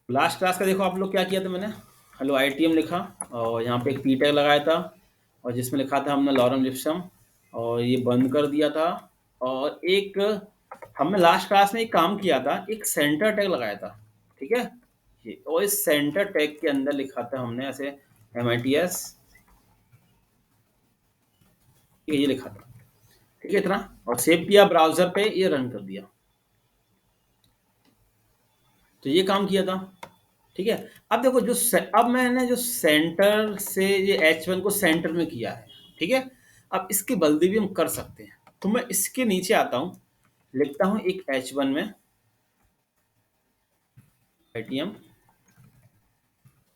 Last class का देखो आप लोग क्या किया था, मैंने हेलो आईटीएम लिखा और यहाँ पे एक पी टैग लगाया था और जिसमें लिखा था हमने लॉरेंट लिप्सम और ये बंद कर दिया था। और एक हमने लास्ट क्लास में एक काम किया था, एक सेंटर टैग लगाया था, ठीक है। ये और इस सेंटर टैग के अंदर लिखा था हमने ऐसे MITS, ये लिखा था, ठीक है इतना, और सेव किया ब्राउजर पे, ये रन कर दिया। तो ये काम किया था, ठीक है। अब देखो अब मैंने जो सेंटर से ये H1 को सेंटर में किया है, ठीक है। अब इसके बदले भी हम कर सकते हैं, तो मैं इसके नीचे आता हूं, लिखता हूं एक H1 में ITM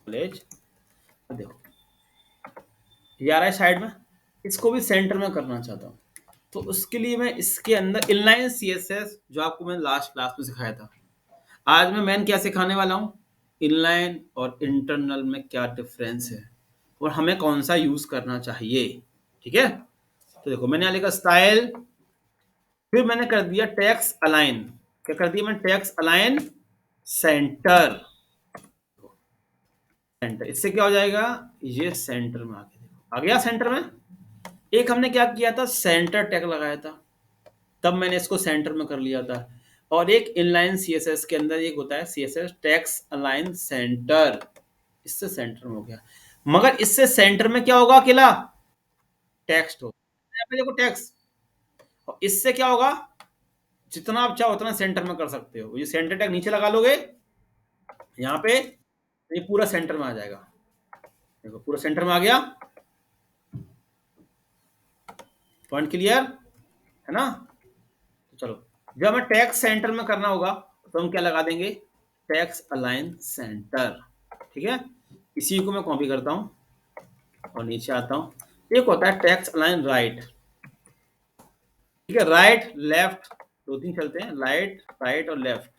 कॉलेज। देखो ये आ रहा है साइड में, इसको भी सेंटर में करना चाहता हूँ, तो उसके लिए मैं इसके अंदर इनलाइन CSS जो आपको मैंने लास्ट क्लास में सिखाया था, आज मैं क्या सिखाने वाला हूँ, इनलाइन और इंटरनल में क्या डिफरेंस है और हमें कौन सा यूज करना चाहिए, ठीक है। तो देखो मैंने यहाँ लिखा स्टाइल, फिर मैंने कर दिया टैक्स अलाइन। क्या कर दिया मैंने, टैक्स अलाइन सेंटर। सेंटर इससे क्या हो जाएगा, ये सेंटर में आ गया, देखो आ गया सेंटर में। एक हमने क्या किया था, सेंटर टैग लगाया था, तब मैंने इसको सेंटर में कर लिया था। और एक इनलाइन CSS के अंदर एक होता है CSS टैक्स अलाइन सेंटर, इससे सेंटर में हो गया। मगर इससे सेंटर में क्या होगा, अकेला टेक्स्ट हो, यहाँ पे देखो टेक्स्ट। और इससे क्या होगा, जितना आप चाहो उतना सेंटर में कर सकते हो। ये सेंटर टैग नीचे लगा लोगे यहाँ पे, ये पूरा सेंटर में आ जाएगा। देखो पूरा सेंटर में आ गया, पॉइंट क्लियर है ना। तो चलो, जब हमें टैक्स सेंटर में करना होगा तो हम क्या लगा देंगे, टैक्स अलाइन सेंटर, ठीक है। इसी को मैं कॉपी करता हूं और नीचे आता हूं। एक होता है टैक्स अलाइन राइट, ठीक है, राइट लेफ्ट दो तीन चलते हैं, राइट राइट और लेफ्ट।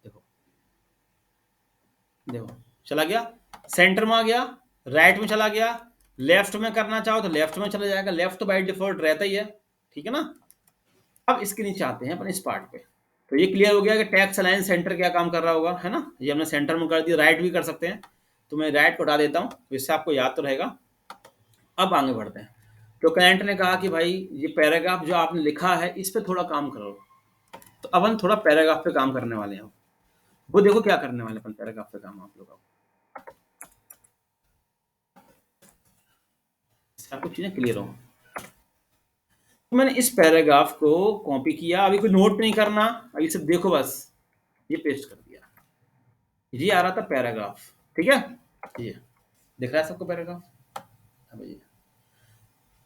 देखो देखो चला गया, सेंटर में आ गया, राइट में चला गया, लेफ्ट में करना चाहो तो लेफ्ट में चला जाएगा, लेफ्ट तो बाय डिफॉल्ट रहता ही है, ठीक है ना। अब इसके नीचे आते हैं अपन इस पार्ट पे। तो ये क्लियर हो गया कि टैक्स अलाइन सेंटर क्या काम कर रहा होगा, है ना। ये हमने सेंटर में कर दिया, राइट भी कर सकते हैं, तो मैं राइट को हटा देता हूँ, तो इससे आपको याद तो रहेगा। अब आगे बढ़ते हैं। तो क्लाइंट ने कहा कि भाई ये पैराग्राफ जो आपने लिखा है इस पे थोड़ा काम करो, तो अब हम थोड़ा पैराग्राफ पे काम करने वाले हैं। वो देखो क्या करने वाले अपन पैराग्राफ पे काम, आप लोग आपको चीजें क्लियर हो। तो मैंने इस पैराग्राफ को कॉपी किया, अभी कोई नोट नहीं करना, अभी सिर्फ देखो बस, ये पेस्ट कर दिया। ये आ रहा था पैराग्राफ, ठीक है, ये दिख रहा है सबको पैराग्राफ। अब ये,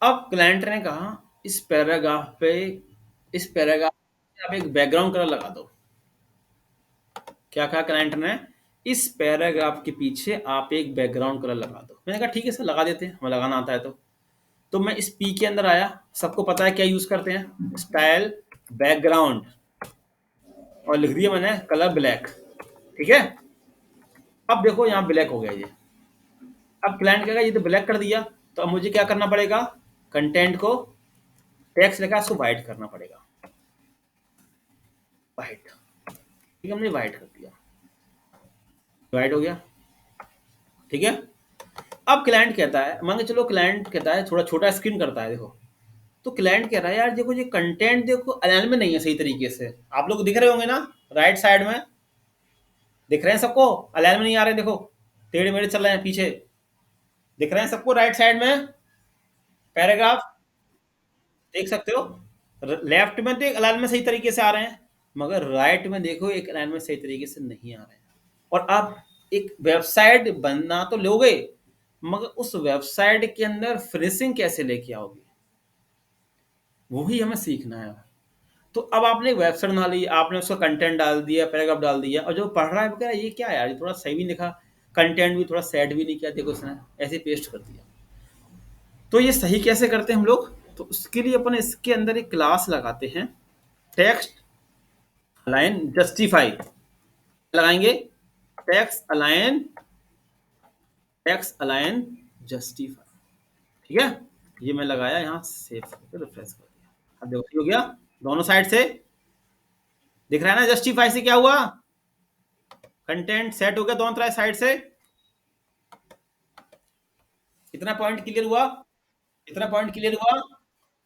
अब क्लाइंट ने कहा इस पैराग्राफ पे, इस पैराग्राफ पे आप एक बैकग्राउंड कलर लगा दो। क्या कहा क्लाइंट ने, इस पैराग्राफ के पीछे आप एक बैकग्राउंड कलर लगा दो। मैंने कहा ठीक है सर लगा देते हैं, हमें लगाना आता है। तो मैं इस पी के अंदर आया, सबको पता है क्या यूज करते हैं, स्टाइल बैकग्राउंड, और लिख दिया मैंने कलर ब्लैक, ठीक है। अब देखो यहाँ ब्लैक हो गया ये। अब क्लाइंट कहेगा ये तो ब्लैक कर दिया, तो अब मुझे क्या करना पड़ेगा, कंटेंट को, टेक्स्ट लिखा इसको व्हाइट करना पड़ेगा, व्हाइट, ठीक है, हमने व्हाइट कर दिया, व्हाइट हो गया, ठीक है। अब क्लाइंट कहता है, मान के चलो क्लाइंट कहता है थोड़ा छोटा स्क्रीन करता है, देखो। तो क्लाइंट कह रहा है यार देखो ये कंटेंट देखो अलाइन में नहीं है सही तरीके से, आप लोग दिख रहे होंगे ना, राइट साइड में दिख रहे हैं सबको, अलाइन में नहीं आ रहे, देखो टेढ़े मेढ़े चल रहे हैं पीछे, दिख रहे हैं सबको राइट साइड में पैराग्राफ, देख सकते हो। लेफ्ट में तो एक अलाइन में सही तरीके से आ रहे हैं, मगर राइट में देखो एक अलाइन में सही तरीके से नहीं आ रहे हैं। और आप एक वेबसाइट बनना तो लोगे, मगर उस वेबसाइट के अंदर फिनिशिंग कैसे लेके आओगे, वही हमें सीखना है। तो अब आपने वेबसाइट बना ली, आपने उसका कंटेंट डाल दिया, पैराग्राफ डाल दिया, और जो पढ़ रहा है वो कह रहा है ये क्या है यार, ये थोड़ा सही भी लिखा, कंटेंट भी थोड़ा सेट भी नहीं किया, देखो उसने ऐसे पेस्ट कर दिया। तो ये सही कैसे करते हैं हम लोग, तो उसके लिए अपन इसके अंदर एक क्लास लगाते हैं, टेक्स्ट अलाइन जस्टिफाई लगाएंगे, text align, text align justify, ठीक है। ये मैं लगाया, यहाँ सेव करके रिफ्रेश कर दिया, अब देखो हो गया, दोनों साइड से दिख रहा है ना, जस्टिफाई से क्या हुआ, कंटेंट सेट हो गया दोनों तरह साइड से। इतना पॉइंट क्लियर हुआ? इतना पॉइंट क्लियर हुआ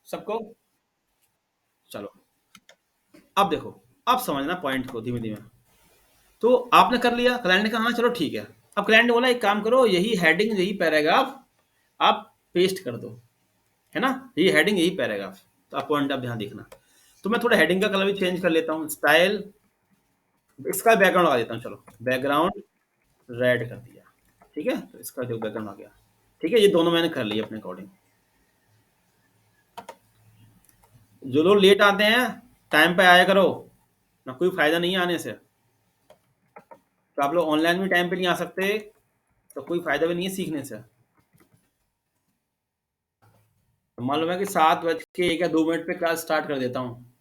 सबको? चलो, अब देखो, अब समझना पॉइंट को धीमे धीमे। तो आपने कर लिया, क्लाइंट ने कहा हाँ चलो ठीक है। अब क्लाइंट ने बोला एक काम करो, यही हेडिंग यही पैराग्राफ आप पेस्ट कर दो, है ना, यही हेडिंग यही पैराग्राफ। तो आप पॉइंट आप ध्यान देखना। तो मैं थोड़ा हेडिंग का कलर भी चेंज कर लेता हूँ, स्टाइल, इसका बैकग्राउंड लगा देता हूँ, चलो बैकग्राउंड रेड कर दिया। ठीक है, तो इसका जो बैकग्राउंड आ गया। ठीक है, ये दोनों मैंने कर लिए अपने अकॉर्डिंग। जो लोग लेट आते हैं, टाइम पे आया करो, ना कोई फायदा नहीं है आने से। तो आप लोग ऑनलाइन भी टाइम पे नहीं आ सकते, तो कोई फायदा भी नहीं है सीखने से। तो मालूम है कि 7 बज के 1 या 2 मिनट पे क्लास स्टार्ट कर देता हूँ।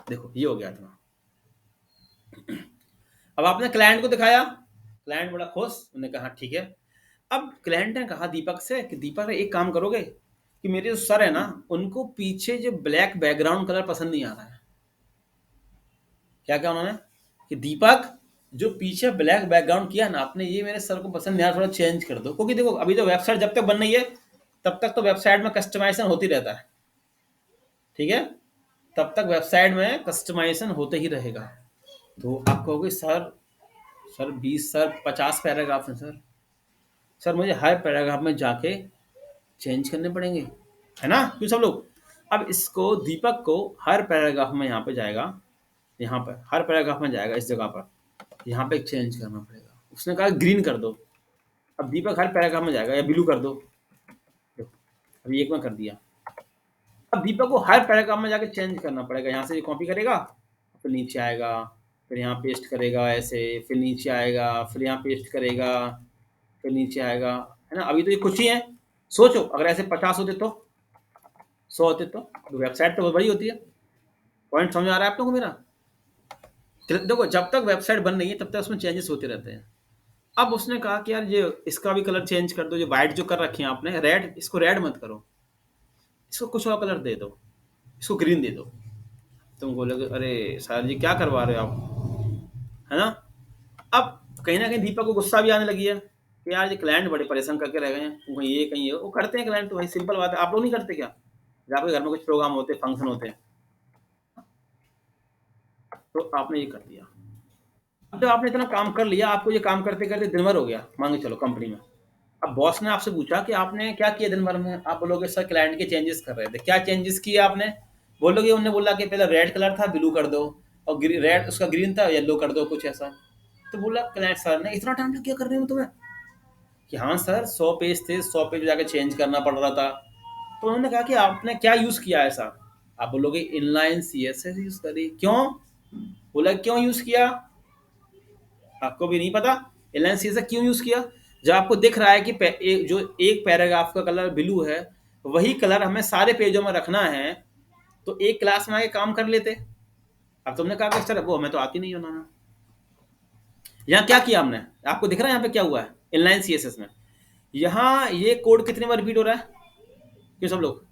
देखो ये हो गया था। अब आपने क्लाइंट को दिखाया, क्लाइंट बड़ा खुश, उन्होंने कहा ठीक है। अब क्लाइंट ने कहा दीपक से कि दीपक एक काम करोगे कि मेरे जो सर है ना, उनको पीछे जो ब्लैक बैकग्राउंड कलर पसंद नहीं आ रहा है। क्या क्या उन्होंने कि दीपक, जो पीछे ब्लैक बैकग्राउंड किया ना आपने, ये मेरे सर को पसंद नहीं आ रहा, थोड़ा चेंज कर दो। क्योंकि देखो अभी तो वेबसाइट जब तक बन रही है तब तक तो वेबसाइट में कस्टमाइजेशन होती रहता है। ठीक है, तब तक वेबसाइट में कस्टमाइजेशन होते ही रहेगा। तो आप कहोगे सर, सर 20, सर 50 पैराग्राफ हैं सर, सर मुझे हर पैराग्राफ में जाके चेंज करने पड़ेंगे, है ना, क्यों सब लोग। अब इसको दीपक को हर पैराग्राफ में यहाँ पे जाएगा, यहाँ पर हर पैराग्राफ में जाएगा, इस जगह पर यहाँ पे चेंज करना पड़ेगा। उसने कहा ग्रीन कर दो। अब दीपक हर पैराग्राफ में जाएगा, या ब्लू कर दो। देखो, अभी एक में कर दिया। अब दीपक को हर पैराग्राफ में जाके चेंज करना पड़ेगा। यहाँ से कॉपी करेगा, फिर नीचे आएगा, फिर यहाँ पेस्ट करेगा ऐसे, फिर नीचे आएगा, फिर यहाँ पेस्ट करेगा, फिर नीचे आएगा, है ना। अभी तो ये कुछ ही है, सोचो अगर ऐसे 50 होते तो, 100 होते तो वेबसाइट तो बहुत बड़ी होती है। पॉइंट समझ आ रहा है आप लोगों को मेरा? देखो जब तक वेबसाइट बन रही है तब तक उसमें चेंजेस होते रहते हैं। अब उसने कहा कि यार ये इसका भी कलर चेंज कर दो, जो व्हाइट जो कर रखी है आपने रेड, इसको रेड मत करो, इसको कुछ और कलर दे दो, इसको ग्रीन दे दो। तुम बोलोगे अरे सर जी क्या करवा रहे हो आप, है ना। अब कहीं ना कहीं दीपक को गुस्सा भी आने लगी है कि यार ये क्लाइंट बड़े परेशान करके रह गए हैं, कहीं ये कहीं ये, वो करते हैं क्लाइंट, तो भाई सिंपल बात है। आप लोग नहीं करते क्या, जब आपके घर में कुछ प्रोग्राम होते हैं, फंक्शन होते हैं, तो आपने ये कर दिया। अब जब आपने इतना काम कर लिया, आपको ये काम करते करते दिन भर हो गया, मान के चलो कंपनी में। अब बॉस ने आपसे पूछा कि आपने क्या किया दिन भर में, आप बोलोगे सर क्लाइंट के चेंजेस कर रहे थे। क्या चेंजेस किए आपने? बोलोगे उन्होंने बोला कि पहले रेड कलर था ब्लू कर दो, और रेड उसका ग्रीन था येलो कर दो, कुछ ऐसा। तो बोला क्लाइंट सर ने इतना टाइम लग गया करने में तुम्हें? कि हाँ सर 100 पेज थे, 100 पेज जाके चेंज करना पड़ रहा था। तो उन्होंने कहा कि आपने क्या यूज किया ऐसा? आप बोलोगे इनलाइन सीएसएस यूज करी। क्यों? बोला क्यों यूज किया, आपको भी नहीं पता इनलाइन सीएसएस क्यों यूज किया? जब आपको दिख रहा है कि जो एक पैराग्राफ का कलर ब्लू है, वही कलर हमें सारे पेजों में रखना है, तो एक क्लास में आके काम कर लेते। अब तुमने कहा कि सर वो हमें तो आती नहीं बनाना। यहाँ क्या किया हमने, आपको दिख रहा है यहाँ पे क्या हुआ है इनलाइन सीएसएस में? यहाँ ये कोड कितनी बार रिपीट हो रहा है, क्यों सब लोग?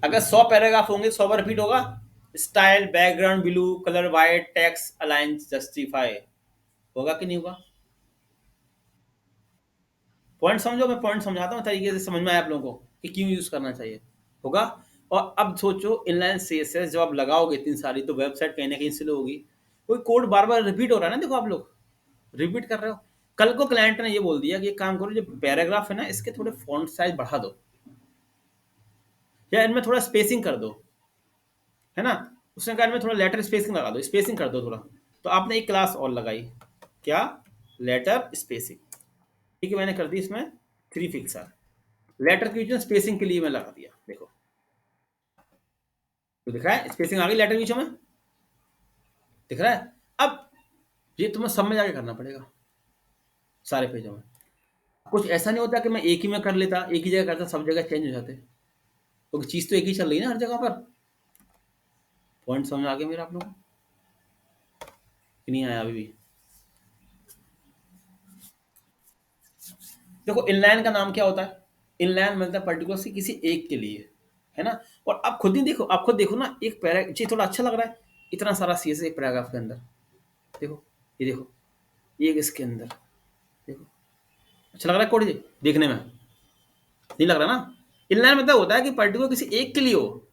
अगर 100 पैराग्राफ होंगे 100 बार रिपीट होगा। Style background blue, colour white, text align justify, होगा कि नहीं होगा? पॉइंट समझो, मैं पॉइंट समझाता हूँ तरीके से, समझ में आया आप लोगों को कि क्यों यूज करना चाहिए, होगा। और अब सोचो इनलाइन सीएसएस जब आप लगाओगे इतनी सारी, तो वेबसाइट कहीं ना कहीं स्लो होगी। कोई कोड बार बार रिपीट हो रहा है ना, देखो आप लोग रिपीट कर रहे हो। कल को क्लाइंट ने ये बोल दिया कि एक काम करो, जो पैराग्राफ है ना इसके थोड़े फॉन्ट साइज बढ़ा दो, या इनमें थोड़ा स्पेसिंग कर दो, है ना। उसने कहा इनमें थोड़ा लेटर स्पेसिंग लगा दो, स्पेसिंग कर दो थोड़ा। तो आपने एक क्लास और लगाई, क्या? Letter spacing. ठीक है, मैंने कर दी इसमें 3 फिक्सर। लेटर के बीच में स्पेसिंग के लिए मैं लगा दिया, देखो तो दिख रहा है स्पेसिंग आ गई लेटर के बीचों में, दिख रहा है। अब ये तुम्हें सब में जाके करना पड़ेगा, सारे पेजों में। कुछ ऐसा नहीं होता कि मैं एक ही में कर लेता, एक ही जगह करता, सब जगह चेंज हो जाते, क्योंकि चीज तो एक ही चल रही है ना हर जगह पर। पॉइंट समझ आ गया मेरा आप लोगों को कि नहीं आया अभी भी? देखो इनलाइन का नाम क्या होता है, इनलाइन मिलता है पर्टिकुलर किसी एक के लिए, है ना। और आप खुद ही देखो, आप खुद देखो ना, एक पैरा, चीज थोड़ा अच्छा लग रहा है, इतना सारा सीएस एक पैराग्राफ के अंदर, देखो, ये देखो, एक इसके अंदर देखो, अच्छा लग रहा है कोड ये देखने में? नहीं लग रहा ना? इनलाइन मतलब होता है कि पर्टिकुलर किसी एक के लिए हो।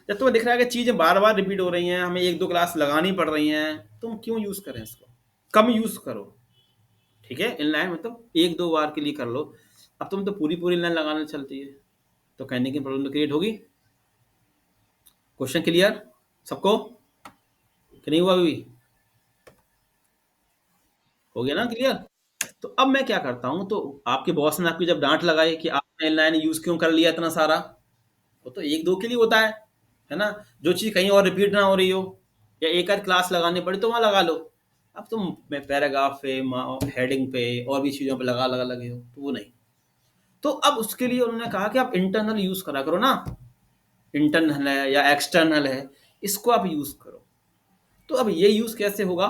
जब तुम्हें दिख रहा है कि चीजें बार बार रिपीट हो रही हैं, हमें एक दो क्लास लगानी पड़ रही हैं, तुम क्यों यूज करें इसको? कम यूज करो। ठीक है, इनलाइन मतलब एक दो बार के लिए कर लो। अब तुम तो पूरी पूरी इनलाइन लगाने चलती है, तो कहने की प्रॉब्लम तो क्रिएट होगी। क्वेश्चन क्लियर सबको कि नहीं हुआ अभी? हो गया ना क्लियर? तो अब मैं क्या करता हूँ, तो आपके बॉस ने आपकी जब डांट लगाई कि आपने इनलाइन यूज क्यों कर लिया इतना सारा, वो तो एक दो के लिए होता है ना? जो चीज़ कहीं और रिपीट ना हो रही हो, या एक आध क्लास लगानी पड़ी तो वहाँ लगा लो। अब तुम पैराग्राफ पे, हेडिंग पे और भी चीज़ों पे लगा लगा लगे हो, तो वो नहीं। तो अब उसके लिए उन्होंने कहा कि आप इंटरनल यूज़ करा करो ना। इंटरनल है या एक्सटर्नल है, इसको आप यूज़ करो। तो अब ये यूज़ कैसे होगा,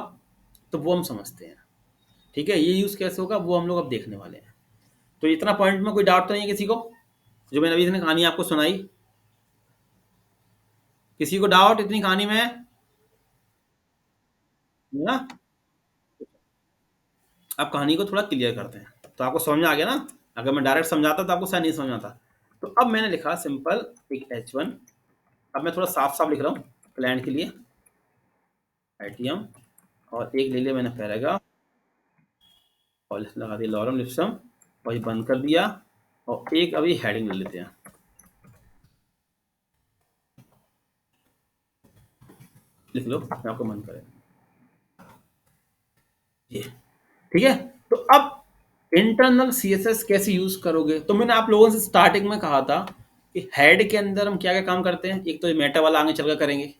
तो वो हम समझते हैं। ठीक है, ये यूज़ कैसे होगा वो हम लोग अब देखने वाले हैं। तो इतना पॉइंट में कोई डाउट तो नहीं है किसी को, जो मैंने अभी इतनी कहानी आपको सुनाई? किसी को डाउट इतनी कहानी में? ना? अब कहानी को थोड़ा क्लियर करते हैं, तो आपको समझ में आ गया ना? अगर मैं डायरेक्ट समझाता तो आपको शायद नहीं समझ में आता। तो अब मैंने लिखा सिंपल एक H1। अब मैं थोड़ा साफ साफ लिख रहा हूँ क्लाइंट के लिए, ITM, और एक ले लिया मैंने पैराग्राफ, और लगा दिया लॉरम लिप्सम, और ये बंद कर दिया। और एक अभी हेडिंग ले लेते हैं, लिख लो मैं आपको मन करे ये। ठीक है, तो अब इंटरनल CSS कैसे यूज करोगे, तो मैंने आप लोगों से स्टार्टिंग में कहा था कि हेड के अंदर हम क्या क्या काम करते हैं। एक तो मेटा वाला आगे चलकर करेंगे,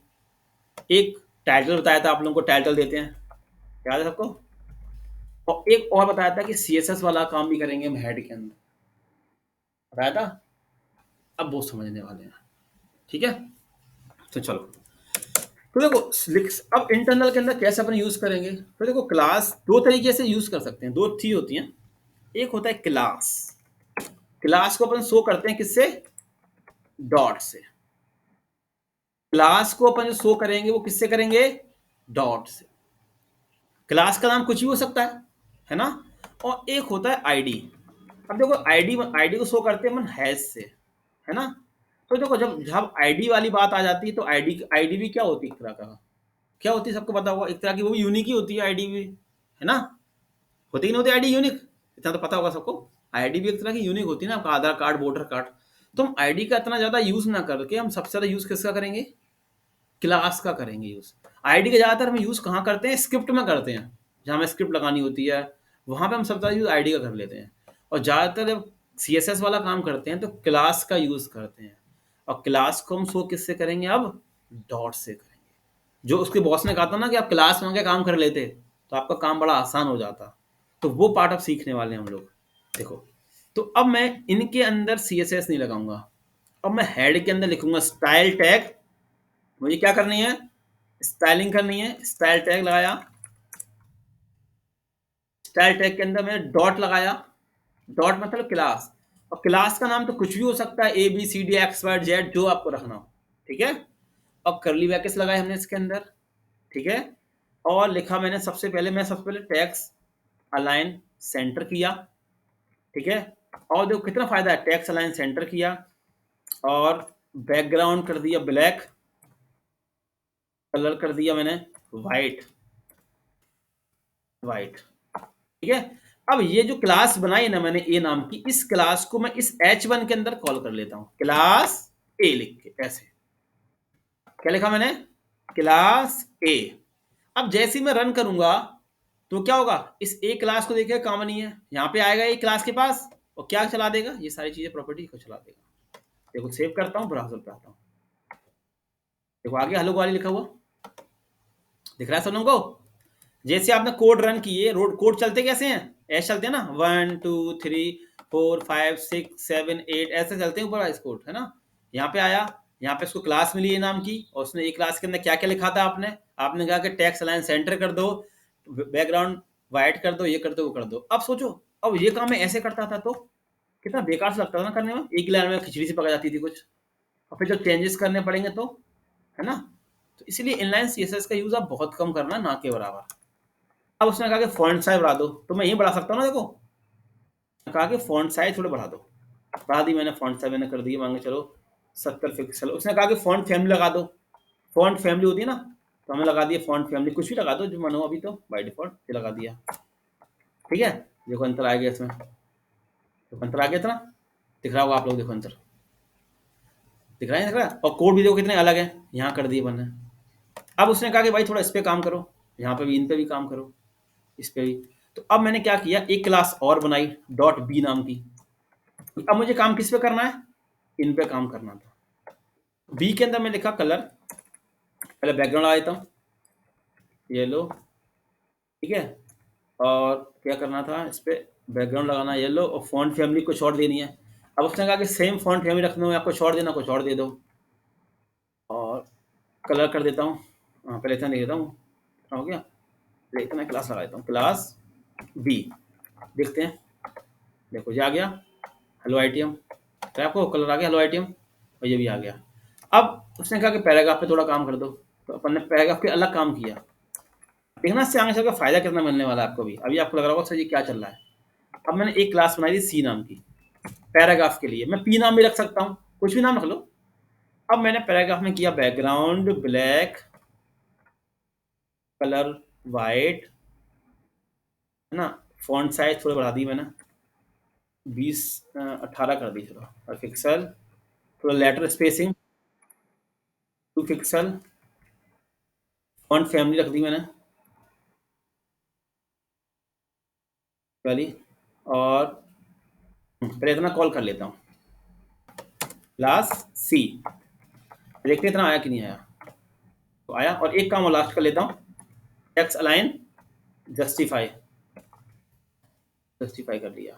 एक टाइटल बताया था आप लोगों को, टाइटल देते हैं, याद है सबको? और एक और बताया था कि CSS वाला काम भी करेंगे हम हेड के अंदर, बताया था। अब वो समझने वाले हैं। ठीक है, तो चलो। तो देखो, अब इंटरनल के अंदर कैसे अपन यूज करेंगे, तो देखो क्लास दो तरीके से यूज कर सकते हैं, दो चीज होती हैं। एक होता है क्लास, क्लास को अपन शो करते हैं किससे? डॉट से। क्लास को अपन जो शो करेंगे वो किससे करेंगे? डॉट से। क्लास का नाम कुछ भी हो सकता है ना? और एक होता है आईडी। अब देखो, आईडी आईडी को शो करते हैं अपन हैश से, है ना? तो देखो, जब जब आईडी वाली बात आ जाती है, तो आईडी आईडी भी क्या होती है, एक तरह का क्या होती है, सबको पता होगा, एक तरह की वो भी यूनिक ही होती है आईडी भी, है ना? होती कि नहीं होती आईडी यूनिक? इतना तो पता होगा सबको। आईडी भी एक तरह की यूनिक होती है ना, आपका आधार कार्ड, वोटर कार्ड। तो हम आईडी का इतना ज्यादा यूज ना करके हम सबसे ज्यादा यूज किसका करेंगे? क्लास का करेंगे यूज। आईडी का ज्यादातर हम यूज कहाँ करते हैं? स्क्रिप्ट में करते हैं, जहाँ हमें स्क्रिप्ट लगानी होती है, वहां पे हम सबसे ज्यादा यूज आईडी का कर लेते हैं। और ज्यादातर जब CSS वाला काम करते हैं तो क्लास का यूज करते हैं। और क्लास को हम शो किससे करेंगे अब? डॉट से करेंगे। जो उसके बॉस ने कहा था ना कि आप क्लास में आके काम कर लेते, तो आपका काम बड़ा आसान हो जाता। तो वो पार्ट अब सीखने वाले हैं हम लोग। देखो, तो अब मैं इनके अंदर CSS नहीं लगाऊंगा। अब मैं हेड के अंदर लिखूंगा स्टाइल टैग। मुझे क्या करनी है? स्टाइलिंग करनी है। स्टाइल टैग लगाया, स्टाइल टैग के अंदर मैंने डॉट लगाया। डॉट मतलब क्लास, और क्लास का नाम तो कुछ भी हो सकता है, ABCD XYZ, जो आपको रखना हो। ठीक है, अब करली ब्रैकेट्स लगाए हमने इसके अंदर। ठीक है, और लिखा मैंने सबसे पहले टैक्स अलाइन सेंटर किया। ठीक है, और देखो कितना फायदा है, टैक्स अलाइन सेंटर किया, और बैकग्राउंड कर दिया ब्लैक, कलर कर दिया मैंने वाइट। वाइट, ठीक है। अब ये जो क्लास बनाई ना मैंने ए नाम की, इस क्लास को मैं इस H1 के अंदर कॉल कर लेता हूं, क्लास ए लिख के। ऐसे क्या लिखा मैंने? क्लास ए। अब जैसे ही मैं रन करूंगा, तो क्या होगा, इस ए क्लास को देखिए काम नहीं है, यहाँ पे आएगा ए क्लास के पास, और क्या चला देगा, ये सारी चीजें प्रॉपर्टी को चला देगा। देखो सेव करता हूँ, ब्राउजर पे आता हूँ, देखो आगे हेलो वाली लिखा हुआ दिख रहा है सब लोगों को। जैसे आपने कोड रन किए, रोड कोड चलते कैसे हैं? ऐसे चलते हैं ना, 1 2 3 4 5 6 7 8, ऐसे चलते हैं ऊपर वाइस कोड, है ना? यहाँ पे आया, यहाँ पे इसको क्लास मिली है नाम की, और उसने एक क्लास के अंदर क्या क्या लिखा था, आपने आपने कहा कि टैक्स अलाइन सेंटर कर दो, बैकग्राउंड वाइट कर दो, ये कर दो, वो कर दो। अब सोचो, अब ये काम मैं ऐसे करता था तो कितना बेकार से लगता था ना करने में, एक लाइन में खिचड़ी सी पका जाती थी कुछ, और फिर जब चेंजेस करने पड़ेंगे तो, है ना? तो इसीलिए इनलाइन CSS का यूज आप बहुत कम करना, ना के बराबर। अब उसने कहा कि फॉन्ट साइज बढ़ा दो, तो मैं यही बढ़ा सकता हूँ ना, देखो कहा कि फॉन्ट साइज थोड़ा बढ़ा दो, बढ़ा दी मैंने, फॉन्ट साइज मैंने कर दी, मान के चलो 70 पिक्सल। उसने कहा कि फॉन्ट फैमिली लगा दो, फॉन्ट फैमिली होती है ना, तो हमने लगा दिया फॉन्ट फैमिली, कुछ भी लगा दो जो मन हो, अभी तो बाय डिफॉल्ट ये लगा दिया। ठीक है, देखो अंतर आ गया इसमें, तो अंतर आ गया था ना, दिख रहा होगा आप लोग, देखो अंतर दिख रहा है, दिख रहा है, और कोड भी देखो कितने अलग है, यहाँ कर दिए मैंने। अब उसने कहा कि भाई थोड़ा इस पे काम करो, यहाँ पे भी, इन पे भी काम करो, इस पे भी। तो अब मैंने क्या किया, एक क्लास और बनाई डॉट बी नाम की। अब मुझे काम किस पे करना है, इन पे काम करना था। बी के अंदर मैं लिखा कलर, पहले बैकग्राउंड लगा देता हूँ, येलो, ठीक है, और क्या करना था, इस पे बैकग्राउंड लगाना येलो, और फॉन्ट फैमिली कुछ और देनी है। अब उसने कहा कि सेम फॉन्ट फैमिली रखना हो या कुछ और देना, कुछ और दे दो, और कलर कर देता हूँ, पहले इतना दे देता हूँ, हो गया, इतना क्लास लगा देता हूँ, क्लास बी, देखते हैं, देखो ये आ गया, हेलो आईटीएम, तो आपको कलर आ गया हेलो आईटीएम, और ये भी आ गया। अब उसने कहा कि पैराग्राफ पे थोड़ा काम कर दो, तो अपन ने पैराग्राफ पे अलग काम किया। देखना इससे आगे चल के फायदा कितना मिलने वाला है आपको भी। अभी आपको लग रहा होगा सर ये क्या चल रहा है। अब मैंने एक क्लास बनाई थी सी नाम की, पैराग्राफ के लिए, मैं पी नाम भी रख सकता हूँ, कुछ भी नाम रख लो। अब मैंने पैराग्राफ में किया बैकग्राउंड ब्लैक, कलर वाइट, है ना, फॉन्ट साइज थोड़ा बढ़ा दी मैंने, 20 18 कर दी चलो, और पिक्सल, थोड़ा letter spacing 2 pixels, font family रख दी मैंने पहली, और पहले इतना कॉल कर लेता हूँ, क्लास सी, देखते इतना आया कि नहीं आया, तो आया। और एक काम और लास्ट कर लेता हूँ, टेक्स्ट अलाइन जस्टिफाई, जस्टिफाई कर लिया,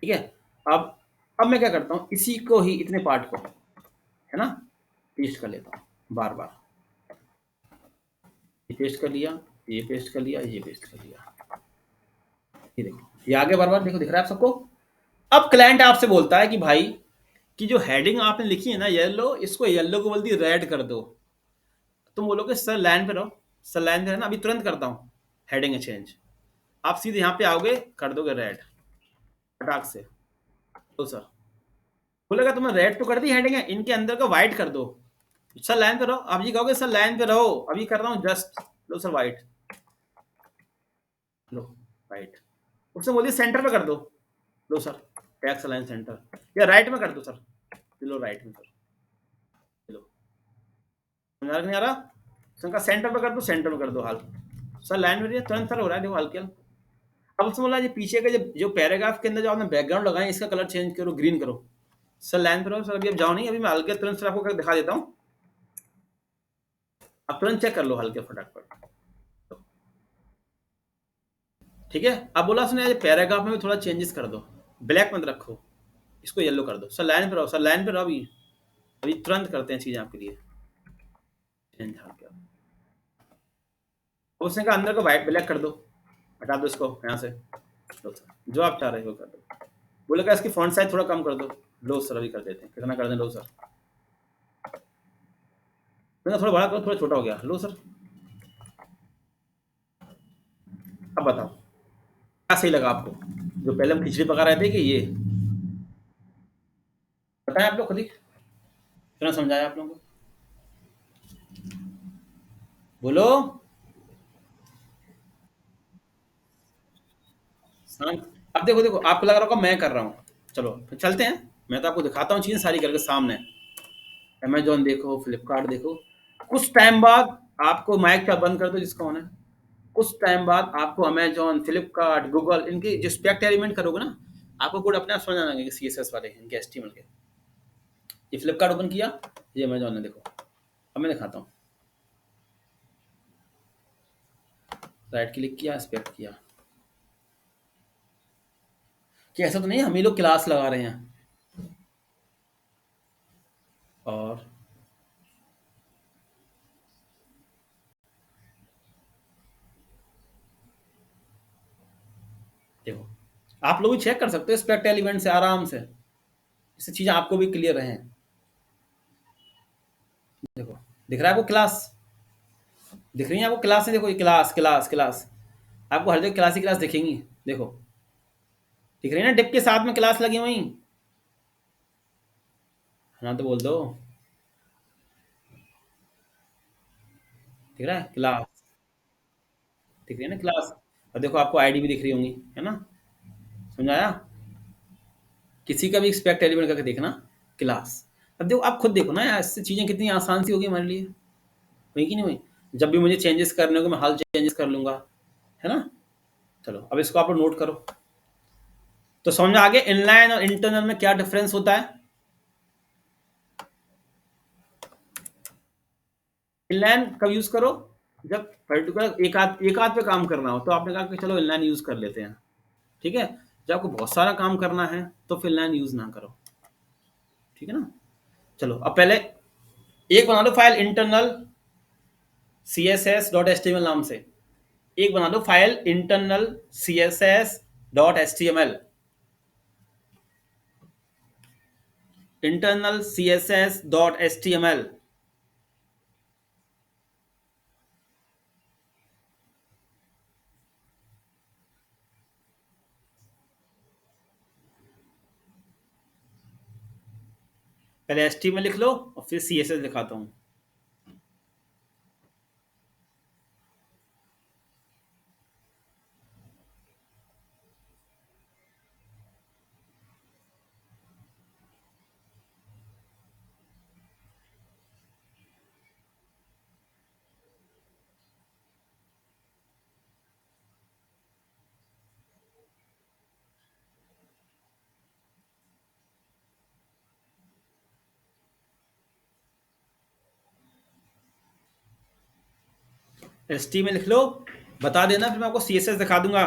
ठीक है। अब मैं क्या करता हूँ, इसी को ही, इतने पार्ट को, है ना, पेस्ट कर लेता हूँ बार बार, ये पेस्ट कर लिया, ये पेस्ट कर लिया, ये पेस्ट कर लिया, ये देखो ये आगे बार बार, देखो दिख रहा है आप सबको। अब क्लाइंट आपसे बोलता है कि भाई कि जो हेडिंग आपने लिखी है ना येलो, इसको येलो को बोल दी रेड कर दो। तुम बोलोगे सर लाइन पे रहो, सर लाइन पे है ना, अभी तुरंत करता हूँ हेडिंग चेंज। आप सीधे यहाँ पे आओगे, कर दोगे रेड फटाक से, तो सर बोलेगा तुमने रेड तो कर दी हेडिंग है, इनके अंदर का व्हाइट कर दो। सर लाइन पे रहो, आप ये कहोगे सर लाइन पे रहो, अभी कर रहा हूँ जस्ट, लो सर व्हाइट, लो व्हाइट। उसने बोलिए सेंटर पे कर दो, लो सर टैक्स लाइन सेंटर, या राइट में कर दो सर, लो राइट में सर, लो समझ नहीं आ रहा, उसका सेंटर पे कर दो, सेंटर में कर दो हाल, सर लाइन में तुरंत सर हो रहा है, देखो हल्के हल्के। अब उसने बोला ये पीछे का जो पैराग्राफ के अंदर जो आपने बैकग्राउंड लगाए इसका कलर चेंज करो, ग्रीन करो। सर लाइन पे रहो सर, अभी अब जाओ नहीं, अभी मैं हल्के तुरंत सर आपको दिखा देता हूँ, आप तुरंत चेक कर लो हल्के फटाफट, ठीक है। अब बोला उसने पैराग्राफ में भी थोड़ा चेंजेस कर दो, ब्लैक मत रखो, इसको येलो कर दो। सर लाइन पे रहो, सर लाइन पे रहो, अभी अभी तुरंत करते हैं चीजें आपके लिए चेंज। उसने कहा अंदर को व्हाइट ब्लैक कर दो, हटा दो इसको यहाँ से, लो सर जो आप चाह रहे हो कर दो। बोलेगा इसकी फॉन्ट साइज थोड़ा कम कर दो, लो सर अभी कर देते हैं, कितना कर दें, लो सर, मैंने थोड़ा बड़ा करो, थोड़ा छोटा हो गया, लो सर। अब बताओ क्या सही लगा आपको, जो पहले हम खिचड़ी पका रहे थे कि ये, बताएं आप लोग खुद ही, कितना समझाया आप लोगों को, बोलो शांत। अब देखो देखो आपको लग रहा होगा मैं कर रहा हूँ, चलो फिर चलते हैं, मैं तो आपको दिखाता हूँ चीज़ें सारी करके सामने। अमेजोन देखो, फ्लिपकार्ट देखो, कुछ टाइम बाद आपको माइक का बंद कर दो जिसका होना है, कुछ टाइम बाद आपको अमेजोन, फ्लिपकार्ट, गूगल, इनकी जो स्पेक्ट एलिमेंट करोगे ना, आपको कोड अपने आप समझ आ जाएंगे, सी एस एस वाले इनके एचटीएमएल के। ये फ्लिपकार्ट ओपन किया, ये अमेजोन है, देखो अब मैं दिखाता हूँ, राइट क्लिक किया, स्पेक्ट किया, कि ऐसा तो नहीं है हम ही लोग क्लास लगा रहे हैं, और देखो आप लोग भी चेक कर सकते हो स्पेक्ट एलिमेंट से आराम से, इससे चीज़ें आपको भी क्लियर रहें। देखो दिख रहा है आपको क्लास, दिख रही है आपको क्लास है, देखो ये क्लास क्लास क्लास, आपको हर जगह क्लास ही क्लास दिखेंगी। देखो, दिख रही है ना, डिप के साथ में क्लास लगी हुई। हाँ तो बोल दो। दिख रहा है क्लास, दिख रही है ना क्लास। और देखो आपको आईडी भी दिख रही होंगी, है ना। समझ आया। किसी का भी एक्सपेक्ट एलिमेंट करके देखना, क्लास। अब देखो, आप खुद देखो ना यार, इससे चीज़ें कितनी आसान सी होगी हमारे लिए। हुई कि नहीं हुई। जब भी मुझे चेंजेस करने होंगे मैं हाल चेंजेस कर लूंगा, है ना। चलो अब इसको आप लोग नोट करो। तो समझ में आगे इनलाइन और इंटरनल में क्या डिफरेंस होता है। इनलाइन कब यूज करो, जब पर्टिकुलर एक आध पे काम करना हो तो आपने कहा कि चलो इनलाइन यूज कर लेते हैं। ठीक है। जब आपको बहुत सारा काम करना है तो फिर इनलाइन यूज ना करो। ठीक है ना। चलो अब पहले एक बना दो file internal C S S dot H T M L नाम से। एक बना दो file internal C S S dot H T M L. Internal C S S dot H T M L. पहले एच टी एम एल लिख लो और फिर सी एस एस दिखाता हूँ। एच टी एम एल लिख लो, बता देना, फिर मैं आपको सी एस एस दिखा दूंगा।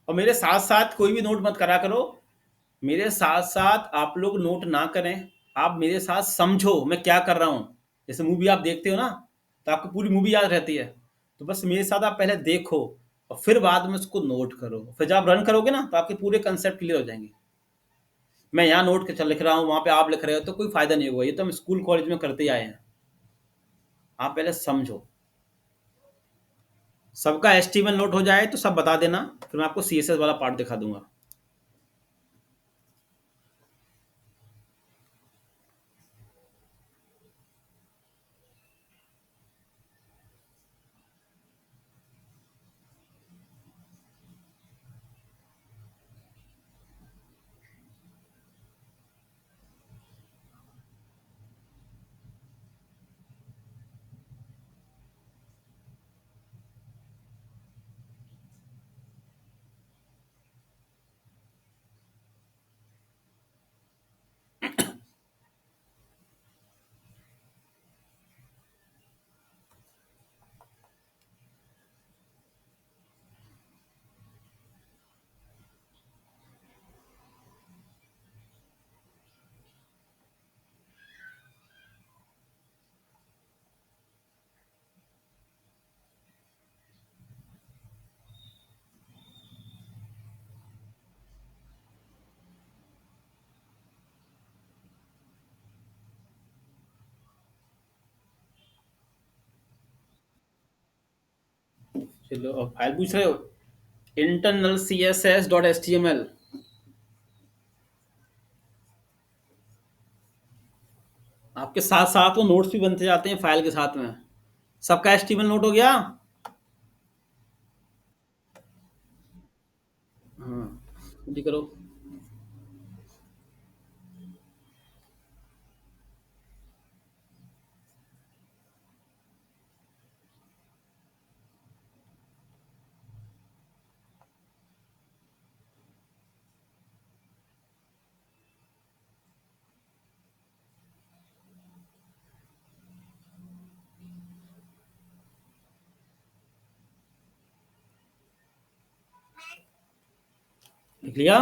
और मेरे साथ साथ कोई भी नोट मत करा करो। मेरे साथ साथ आप लोग नोट ना करें। आप मेरे साथ समझो मैं क्या कर रहा हूं। जैसे मूवी आप देखते हो ना, तो आपको पूरी मूवी याद रहती है। तो बस मेरे साथ आप पहले देखो और फिर बाद में उसको नोट करो। फिर जब आप रन करोगे ना तो आपके पूरे कंसेप्ट क्लियर हो जाएंगे। मैं यहाँ नोट के चल लिख रहा हूँ, वहां पे आप लिख रहे हो, तो कोई फायदा नहीं होगा। ये तो हम स्कूल कॉलेज में करते ही आए हैं। आप पहले समझो। सबका एस्टिमल नोट हो जाए तो सब बता देना, फिर मैं आपको सीएसएस वाला पार्ट दिखा दूंगा। चलो अब फाइल पूछ रहे हो, internal C S S dot S T M L. आपके साथ साथ वो नोट्स भी बनते जाते हैं फाइल के साथ में। सबका S T M L note हो गया। हाँ, जल्दी करो। लिख लिया।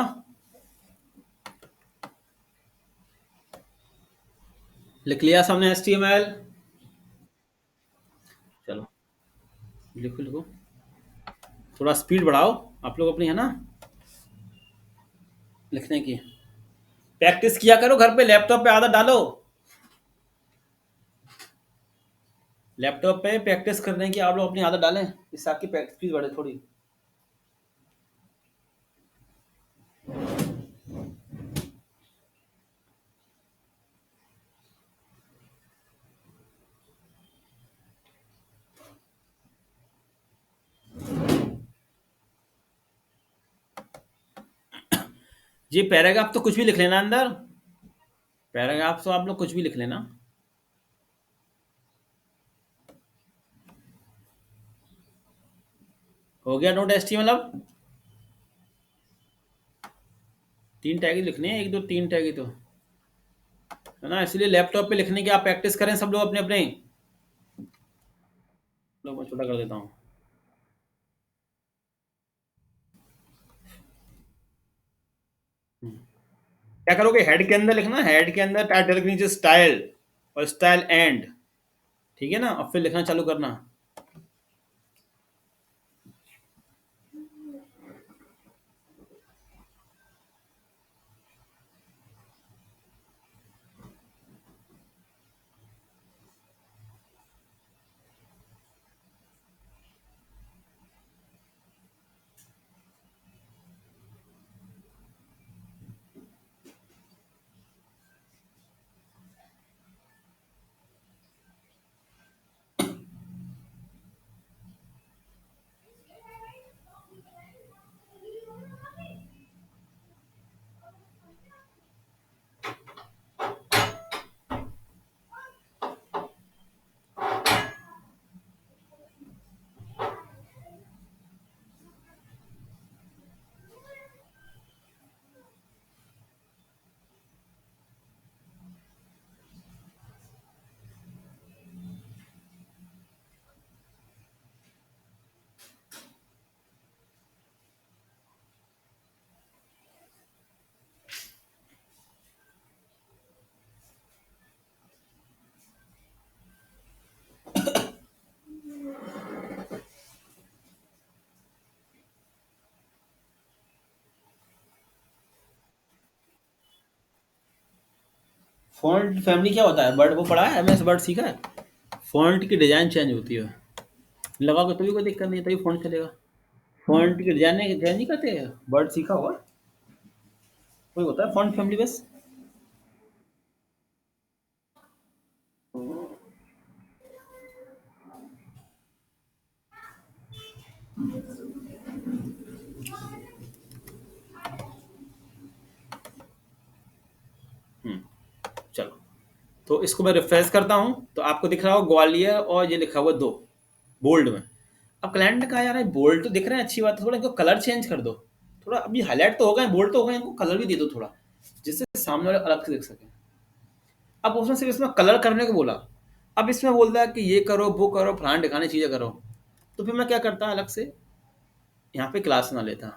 लिख लिया सबने एस टी एम एल। चलो लिखो लिखो। थोड़ा स्पीड बढ़ाओ आप लोग अपनी, है ना, लिखने की। प्रैक्टिस किया करो घर पे, लैपटॉप पे आदत डालो। लैपटॉप पे प्रैक्टिस करने की आप लोग अपनी आदत डालें, इससे आपकी प्रैक्टिस बढ़े थोड़ी। जी पैराग्राफ तो कुछ भी लिख लेना अंदर, पैराग्राफ तो आप लोग कुछ भी लिख लेना। हो गया नोट एचटीएमएल अब? 3 टैग ही लिखने हैं, 1 2 3 टैग ही तो है ना, इसलिए लैपटॉप पे लिखने की आप प्रैक्टिस करें सब लोग अपने अपने। लोग मैं छोटा कर देता हूँ। क्या करोगे, हेड के अंदर लिखना, हेड के अंदर टाइटल के नीचे स्टाइल और स्टाइल एंड, ठीक है ना, और फिर लिखना चालू करना। फॉन्ट फैमिली क्या होता है, वर्ड वो पढ़ा है, एमएस वर्ड सीखा है? फॉन्ट की डिजाइन चेंज होती है, लगा के तभी कोई दिक्कत नहीं है, तभी फॉन्ट चलेगा। फॉन्ट की डिजाइन चेंज नहीं करते, वर्ड सीखा होगा कोई, होता है फॉन्ट फैमिली बस। हम्म, चलो, तो इसको मैं रिफ्रेश करता हूँ तो आपको दिख रहा हो ग्वालियर और ये लिखा हुआ 2 बोल्ड में। अब क्लाइंट ने कहा यार बोल्ड तो दिख रहे हैं, अच्छी बात है, थोड़ा इनको कलर चेंज कर दो, थोड़ा अभी हाईलाइट तो हो गए, बोल्ड तो हो गए, इनको कलर भी दे दो थोड़ा, जिससे सामने वाले अलग से दिख सके। अब उसने सिर्फ इसमें कलर करने को बोला, अब इसमें बोलता है कि ये करो वो करो फलान ढिकाने चीजें करो, तो फिर मैं क्या करता अलग से यहाँ पे क्लास ना लेता।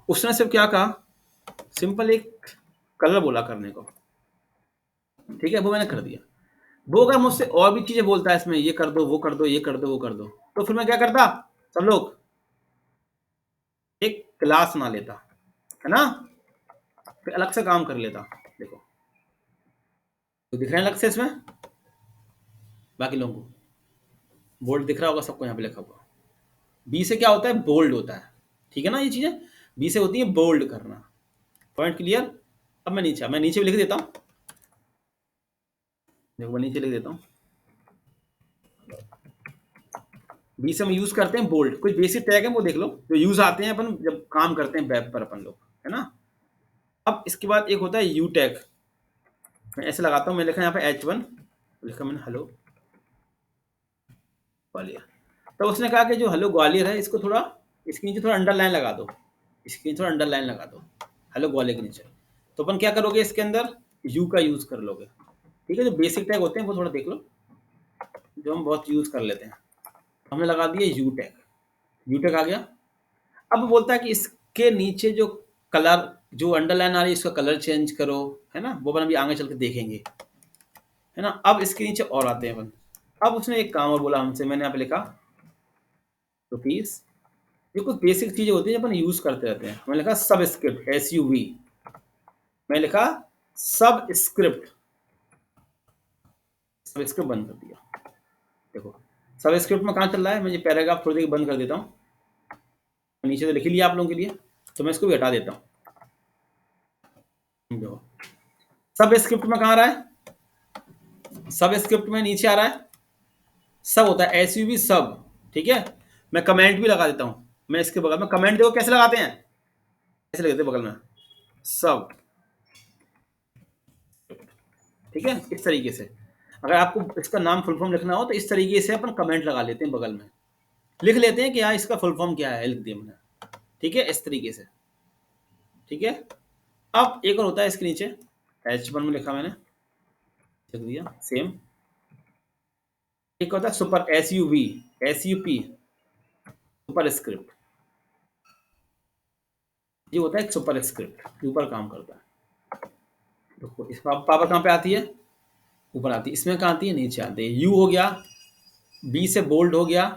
उसने सिर्फ क्या कहा, सिंपल एक कलर बोला करने को, ठीक है, वो मैंने कर दिया। वो अगर मुझसे और भी चीजें बोलता है इसमें, ये कर दो वो कर दो ये कर दो वो कर दो, तो फिर मैं क्या करता, सब लोग एक क्लास ना लेता, है ना, फिर अलग से काम कर लेता। देखो तो दिख रहा है अलग से इसमें, बाकी लोगों को बोल्ड दिख रहा होगा सबको, यहाँ पे लिखा हुआ बी से क्या होता है, बोल्ड होता है, ठीक है ना, ये चीजें बी से होती है बोल्ड करना। Point clear? अब मैं नीचे भी लिख देता हूँ, देखो मैं नीचे लिख देता हूँ, बी से हम यूज करते हैं बोल्ड, कुछ बेसिक टैग है वो देख लो जो यूज आते हैं अपन जब काम करते हैं वेब पर अपन लोग, है ना। अब इसके बाद एक होता है यू टैग, मैं ऐसे लगाता हूँ, मैं लिखा यहाँ पे H1, लिखा मैंने हेलो ग्वालियर। तो उसने कहा कि जो हेलो ग्वालियर है इसको थोड़ा, इसके नीचे थोड़ा अंडरलाइन लगा दो, इसके नीचे थोड़ा अंडरलाइन लगा दो, हेलो ग्वालियर के नीचे। तो अपन क्या करोगे, इसके अंदर यू का यूज कर लोगे, ठीक है, जो बेसिक टैग होते हैं वो थोड़ा देख लो, जो हम बहुत यूज कर लेते हैं। हमने लगा दिया यू टैग, यू टैग आ गया। अब बोलता है कि इसके नीचे जो कलर, जो अंडरलाइन आ रही है इसका कलर चेंज करो, है ना, वो अपन अभी आगे चल के देखेंगे, है ना। अब इसके नीचे और आते हैं अपन, अब उसने एक काम और बोला हमसे, मैंने यहाँ पे लिखा रुपीज, ये कुछ बेसिक चीजें होती है जो अपन यूज करते रहते हैं, मैंने लिखा सब स्क्रिप्ट SUV, मैं लिखा सब स्क्रिप्ट, सब स्क्रिप्ट बंद कर दिया। देखो सब स्क्रिप्ट में कहाँ चल रहा है, मैं ये पैराग्राफ थोड़ी देर बंद कर देता हूँ, नीचे तो लिख ही लिया आप लोगों के लिए, तो मैं इसको भी हटा देता हूँ। देखो सब स्क्रिप्ट में कहाँ आ रहा है, सब स्क्रिप्ट में नीचे आ रहा है, सब होता है एस यू वी सब, ठीक है। मैं कमेंट भी लगा देता हूँ, मैं इसके बगल में कमेंट देखो कैसे लगाते हैं, ऐसे लगाते हैं बगल में सब, ठीक है। इस तरीके से अगर आपको इसका नाम फुल फॉर्म लिखना हो तो इस तरीके से अपन कमेंट लगा लेते हैं, बगल में लिख लेते हैं कि हाँ इसका फुल फॉर्म क्या है, लिख दिया मैंने, ठीक है, इस तरीके से, ठीक है। अब एक और होता है इसके नीचे, H1 में लिखा मैंने, लिख दिया सेम। एक होता है सुपर, SUP सुपर स्क्रिप्ट, ये होता है एक सुपर स्क्रिप्ट, ऊपर काम करता है। देखो इस पावर कहाँ पे आती है, ऊपर आती है, इसमें कहाँ आती है, नीचे आती है। यू हो गया, बी से बोल्ड हो गया,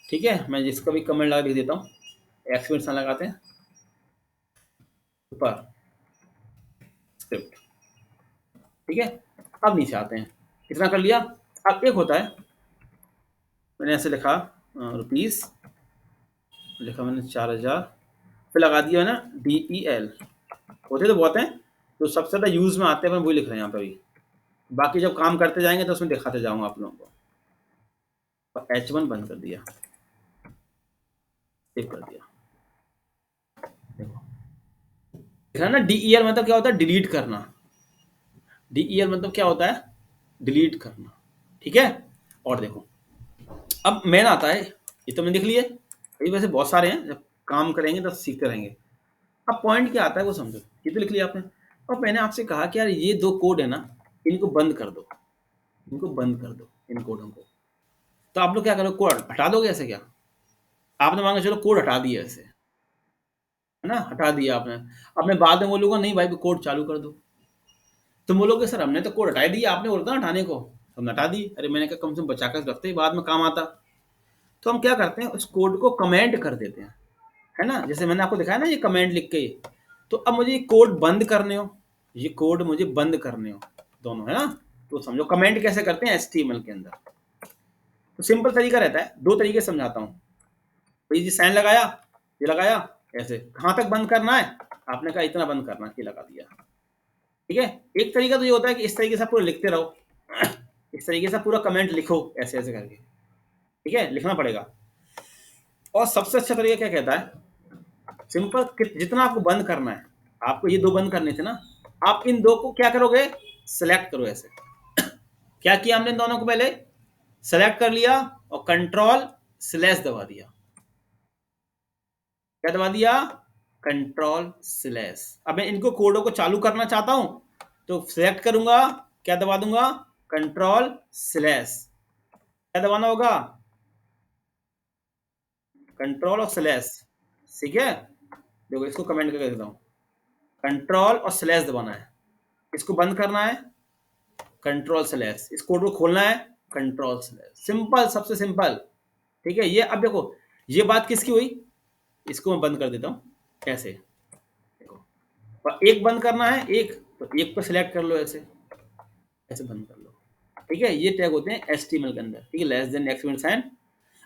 ठीक है। मैं जिसका भी कमेंट लगा लिख देता हूँ, एक्सपेंस लगाते हैं सुपर स्क्रिप्ट, ठीक है। अब नीचे आते हैं, कितना कर लिया। अब एक होता है, मैंने ऐसे लिखा रुपीस, लिखा मैंने 4000, फिर लगा दिया ना DEL, होते तो बहुत हैं, तो सबसे ज़्यादा यूज़ में आते हैं, मैं वही लिख रहे हैं यहाँ पे भी, बाकी जब काम करते जाएंगे तो उसमें दिखाते जाऊँगा आप लोगों को। और H1 बंद कर दिया, सेव कर दिया, देखो दिख रहा है ना। DEL मतलब क्या होता है, डिलीट करना, DEL मतलब क्या होता है, डिलीट करना, ठीक है। और देखो अब मैन आता है, ये तो मैंने लिख लिए, अभी वैसे बहुत सारे हैं, जब काम करेंगे तब सीखते रहेंगे। अब पॉइंट क्या आता है वो समझो, ये तो लिख लिया आपने। और मैंने आपसे कहा कि यार ये दो कोड है ना, इनको बंद कर दो, इनको बंद कर दो, इन कोडों को। तो आप लोग क्या करो, कोड हटा दोगे ऐसे क्या, आपने मांगा चलो कोड हटा दिया ऐसे, है ना, हटा दिया आपने। अब मैं बाद में बोलूंगा नहीं भाई कोड चालू कर दो, तुम बोलोगे सर हमने तो कोड हटा दिया, आपने बोला था ना हटाने को, हमने हटा दी। अरे मैंने कहा कम से कम बचा कर रखते, बाद में काम आता। तो हम क्या करते हैं, उस कोड को कमेंट कर देते हैं, है ना, जैसे मैंने आपको दिखाया ना ये कमेंट लिख के। तो अब मुझे ये कोड बंद करने हो, ये कोड मुझे बंद करने हो, दोनों, है ना। तो समझो कमेंट कैसे करते हैं HTML के अंदर। तो सिंपल तरीका रहता है, दो तरीके समझाता हूँ। तो ये साइन लगाया, ये लगाया, ऐसे कहाँ तक बंद करना है, आपने कहा इतना बंद करना, ये लगा दिया, ठीक है। एक तरीका तो ये होता है कि इस तरीके से पूरा लिखते रहो, इस तरीके से पूरा कमेंट लिखो ऐसे ऐसे करके, ठीक है, लिखना पड़ेगा। और सबसे अच्छा तरीका क्या कहता है, सिंपल, जितना आपको बंद करना है, आपको ये दो बंद करने थे ना, आप इन दो को क्या करोगे, सेलेक्ट करो ऐसे। क्या किया हमने इन दोनों को, पहले सेलेक्ट कर लिया और कंट्रोल स्लैश दबा दिया, क्या दबा दिया, कंट्रोल स्लैश। अब मैं इनको कोडों को चालू करना चाहता हूं, तो सेलेक्ट करूंगा, क्या दबा दूंगा, कंट्रोल स्लैश, क्या दबाना होगा, कंट्रोल और स्लैश, ठीक है। देखो इसको कमेंट करके देता हूं, कंट्रोल और स्लैश दबाना है, इसको बंद करना है, कंट्रोल स्लैश, इस कोड को खोलना है, कंट्रोल स्लैश, सिंपल, सबसे सिंपल, ठीक है। ये अब देखो ये बात किसकी हुई, इसको मैं बंद कर देता हूँ ऐसे, देखो, और एक बंद करना है, एक तो एक पर सिलेक्ट कर लो ऐसे, ऐसे बंद कर लो, ठीक है। ये टैग होते हैं HTML के अंदर, ठीक है, लेस देन एक्सक्लेमेशन साइन।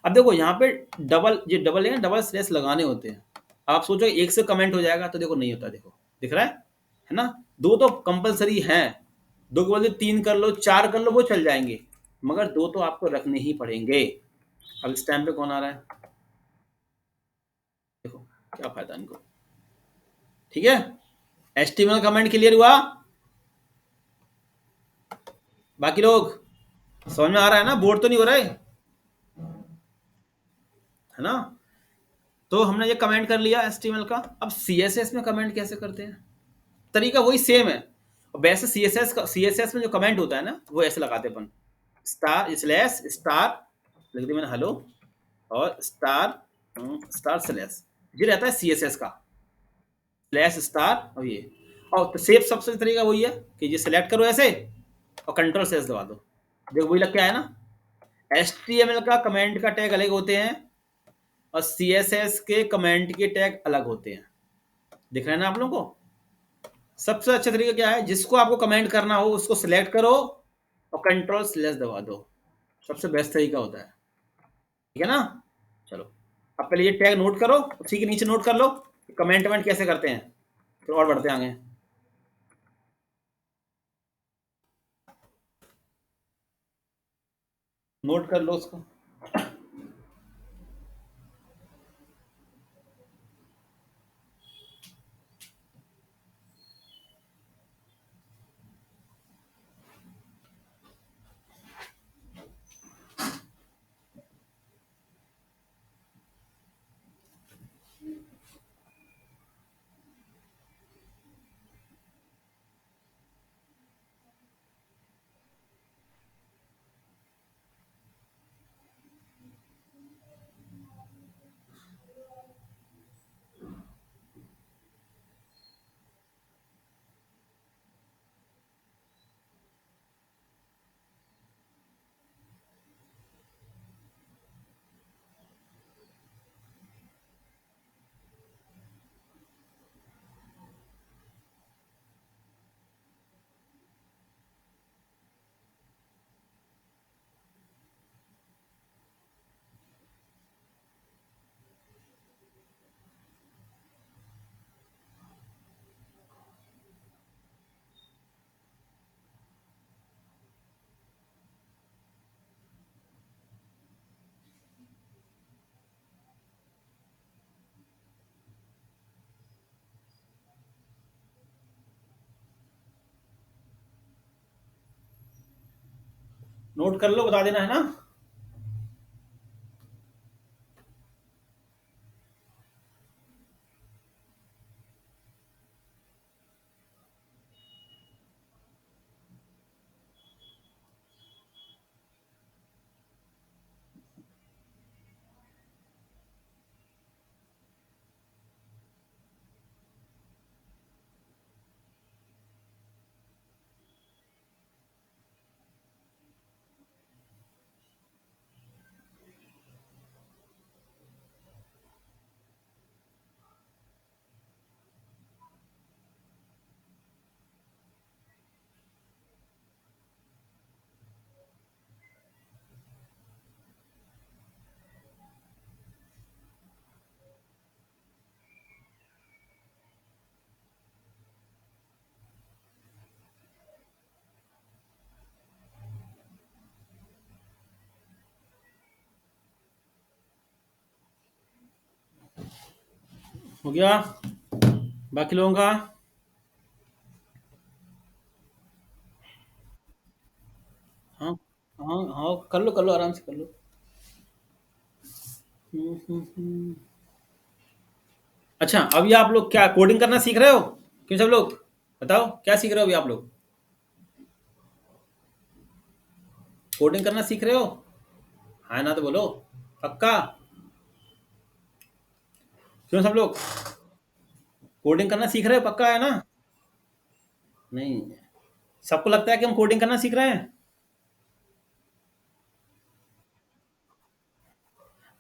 अब देखो यहाँ पे डबल, ये डबल है, डबल स्लैश लगाने होते हैं। आप सोचो एक से कमेंट हो जाएगा, तो देखो नहीं होता, देखो दिख रहा है ना। दो तो कंपलसरी है, दो के बदले तीन कर लो, चार कर लो, वो चल जाएंगे, मगर दो तो आपको रखने ही पड़ेंगे। अब इस टाइम पे कौन आ रहा है, देखो क्या फायदा इनको, ठीक है। HTML कमेंट क्लियर हुआ, बाकी लोग समझ में आ रहा है ना, बोर्ड तो नहीं हो रहा है ना। तो हमने ये कमेंट कर लिया HTML का। अब CSS में कमेंट कैसे करते हैं, तरीका वही सेम है। वैसे CSS में जो कमेंट होता है ना, वो ऐसे लगाते अपन, स्टार स्लैश स्टार, लिख दिया मैंने हेलो, और स्टार स्टार स्लैश, ये रहता है CSS का, स्लैश स्टार, और ये, और तो सेफ सबसे तरीका वही है कि ये सिलेक्ट करो ऐसे और कंट्रोल स्लैश दबा दो, देखो वही लग के आया ना। HTML का कमेंट का टैग अलग होते हैं और CSS के कमेंट के टैग अलग होते हैं, दिख रहा है ना आप लोगों को। सबसे अच्छा तरीका क्या है, जिसको आपको कमेंट करना हो उसको सिलेक्ट करो और कंट्रोल स्लैश दबा दो, सबसे बेस्ट तरीका होता है। ठीक है ना? चलो, अब पहले ये टैग नोट करो, उसी के नीचे नोट कर लो कमेंट वमेंट कैसे करते हैं, फिर और बढ़ते हैं आगे। नोट कर लो उसको। नोट कर लो, बता देना है ना। हो गया बाकी लोगों का? हाँ हाँ हाँ, कर लो आराम से कर लो। हम्म। अच्छा, अभी आप लोग क्या कोडिंग करना सीख रहे हो क्यों सब लोग? बताओ क्या सीख रहे हो अभी आप लोग? कोडिंग करना सीख रहे हो? हाँ ना तो बोलो। पक्का? क्यों सब लोग कोडिंग करना सीख रहे हो? पक्का है ना? नहीं, सबको लगता है कि हम कोडिंग करना सीख रहे हैं।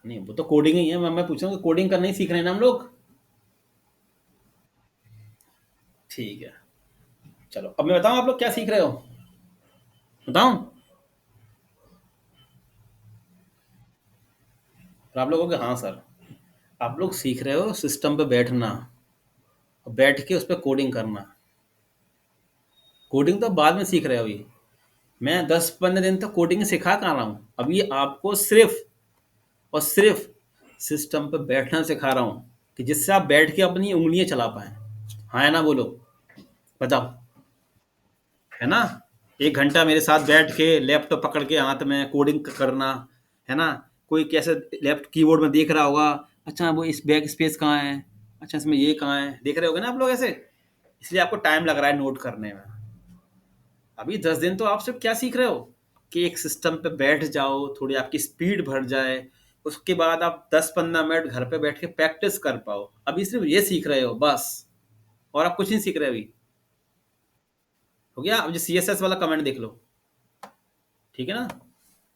नहीं, वो तो कोडिंग ही है। मैं पूछ रहा हूँ कि कोडिंग करना ही सीख रहे हैं ना हम लोग। ठीक है, चलो अब मैं बताऊं आप लोग क्या सीख रहे हो? बताऊं? और आप लोगों के हाँ सर, आप लोग सीख रहे हो सिस्टम पे बैठना और बैठ के उस पर कोडिंग करना। कोडिंग तो बाद में सीख रहे हो अभी। मैं 10-15 दिन तक कोडिंग सिखा कहाँ रहा हूँ, अभी आपको सिर्फ और सिर्फ सिस्टम पे बैठना सिखा रहा हूँ कि जिससे आप बैठ के अपनी उंगलियां चला पाए। हाँ है ना बोलो? बताओ। है ना? 1 घंटा मेरे साथ बैठ के लैपटॉप पकड़ के हाथ में कोडिंग करना। है ना? कोई कैसे लेफ्ट कीबोर्ड में देख रहा होगा, अच्छा वो इस बैक स्पेस कहाँ है, अच्छा इसमें ये कहाँ है, देख रहे होगे ना आप लोग ऐसे। इसलिए आपको टाइम लग रहा है नोट करने में। अभी 10 दिन तो आप सिर्फ क्या सीख रहे हो कि एक सिस्टम पे बैठ जाओ, थोड़ी आपकी स्पीड बढ़ जाए, उसके बाद आप 10-15 मिनट घर पे बैठ के प्रैक्टिस कर पाओ। अभी सिर्फ ये सीख रहे हो बस, और आप कुछ नहीं सीख रहे अभी। हो गया? अब जो CSS वाला कमेंट देख लो। ठीक है ना?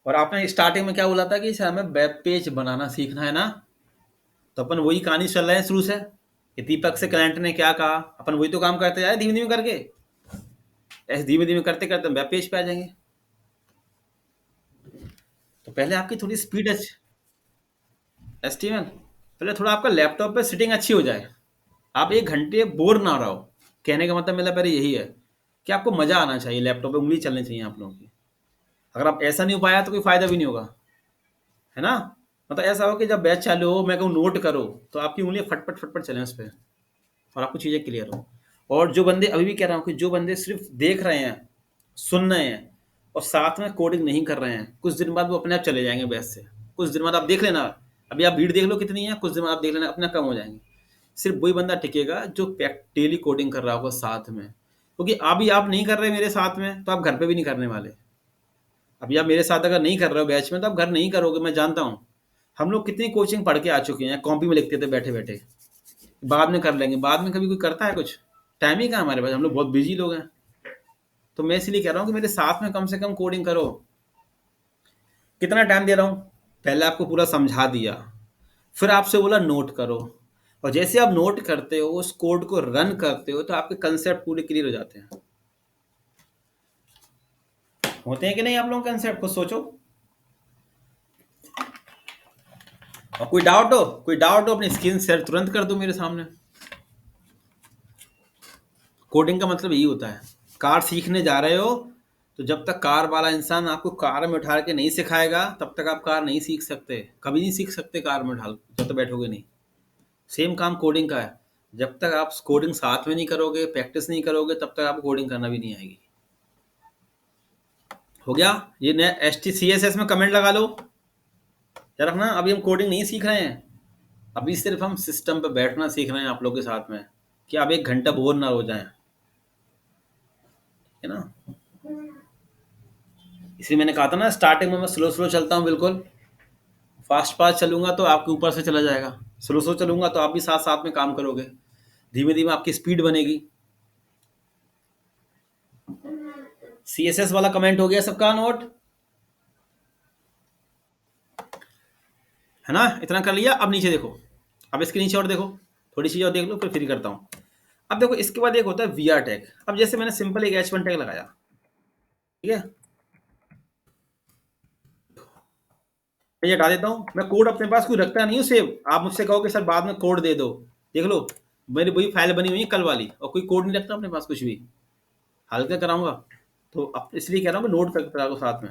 और आपने स्टार्टिंग में क्या बोला था कि सर हमें वेब पेज बनाना सीखना है ना? तो अपन वही कहानी चल रहे हैं शुरू से कि दीपक से क्लाइंट ने क्या कहा, अपन वही तो काम करते जाए धीमे धीमे करके। ऐसे धीमे धीमे करते करते वेब पेज पे आ जाएंगे। पहले आपकी थोड़ी स्पीड एस्टीमल पहले थोड़ा आपका लैपटॉप पे सिटिंग अच्छी हो जाए, आप 1 घंटे बोर ना रहो। कहने का मतलब मेरा पहले यही है कि आपको मजा आना चाहिए, लैपटॉप पे उंगली चलनी चाहिए आप लोगों की। अगर आप ऐसा नहीं हो पाया तो कोई फायदा भी नहीं होगा, है ना। मतलब ऐसा हो कि जब बैच चालू हो मैं कहूँ नोट करो, तो आपकी उंगलियां फटफट फटफट चलें उस पर, और आपको चीज़ें क्लियर हो। और जो बंदे अभी भी कह रहा हूँ कि जो बंदे सिर्फ देख रहे हैं, सुन रहे हैं, और साथ में कोडिंग नहीं कर रहे हैं, कुछ दिन बाद वो अपने आप चले जाएंगे बैच से। कुछ दिन बाद आप देख लेना, अभी आप भीड़ देख लो कितनी है, कुछ दिन बाद आप देख लेना अपना कम हो जाएंगे। सिर्फ वही बंदा टिकेगा जो डेली कोडिंग कर रहा होगा साथ में, क्योंकि अभी आप नहीं कर रहे मेरे साथ में तो आप घर पे भी नहीं करने वाले। अभी आप मेरे साथ अगर नहीं कर रहे हो बैच में तो आप घर नहीं करोगे, मैं जानता हूँ। हम लोग कितनी कोचिंग पढ़ के आ चुके हैं, कॉपी में लिखते थे बैठे बैठे, बाद में कर लेंगे, बाद में कभी कोई करता है कुछ? टाइम ही कहाँ हमारे पास, हम लोग बहुत बिजी लोग हैं। तो मैं इसलिए कह रहा हूँ कि मेरे साथ में कम से कम कोडिंग करो। कितना टाइम दे रहा हूँ, पहले आपको पूरा समझा दिया, फिर आपसे बोला नोट करो, और जैसे आप नोट करते हो उस कोड को रन करते हो तो आपके कंसेप्ट पूरे क्लियर हो जाते हैं। होते हैं कि नहीं आप लोगों के कंसेप्ट, कुछ सोचो। और कोई डाउट हो अपनी स्क्रीन शेयर तुरंत कर दो मेरे सामने। कोडिंग का मतलब यही होता है, कार सीखने जा रहे हो तो जब तक कार वाला इंसान आपको कार में उठा के नहीं सिखाएगा तब तक आप कार नहीं सीख सकते, कभी नहीं सीख सकते कार में उठा जब तक बैठोगे नहीं। सेम काम कोडिंग का है, जब तक आप कोडिंग साथ में नहीं करोगे, प्रैक्टिस नहीं करोगे, तब तक आपको कोडिंग करना भी नहीं आएगी। हो गया? ये नया S T C S S में कमेंट लगा लो। यार रखना, अभी हम कोडिंग नहीं सीख रहे हैं, अभी सिर्फ हम सिस्टम पे बैठना सीख रहे हैं आप लोग के साथ में, कि आप 1 घंटा बोर ना हो जाएं, है ना। इसलिए मैंने कहा था ना स्टार्टिंग में मैं स्लो स्लो चलता हूँ बिल्कुल, फास्ट फास्ट चलूंगा तो आपके ऊपर से चला जाएगा, स्लो स्लो चलूंगा तो आप भी साथ साथ में काम करोगे, धीमे धीमे आपकी स्पीड बनेगी। सी एस एस वाला कमेंट हो गया सबका नोट, है ना, इतना कर लिया। अब नीचे देखो, अब इसके नीचे और देखो, थोड़ी चीज़ और देख लो फिर फ्री करता हूँ। अब देखो इसके बाद एक होता है वी आर टैग। अब जैसे मैंने सिंपल एक H1 टैग लगाया, ठीक है, मैं ये हटा देता हूँ। मैं कोड अपने पास कोई रखता नहीं हूँ सेव, आप मुझसे कहो कि सर बाद में कोड दे दो, देख लो मेरी वही फाइल बनी हुई है कल वाली, और कोई कोड नहीं रखता अपने पास कुछ भी, हल्का कराऊंगा। तो अब इसलिए कह रहा हूँ कि नोट करके करा दो साथ में।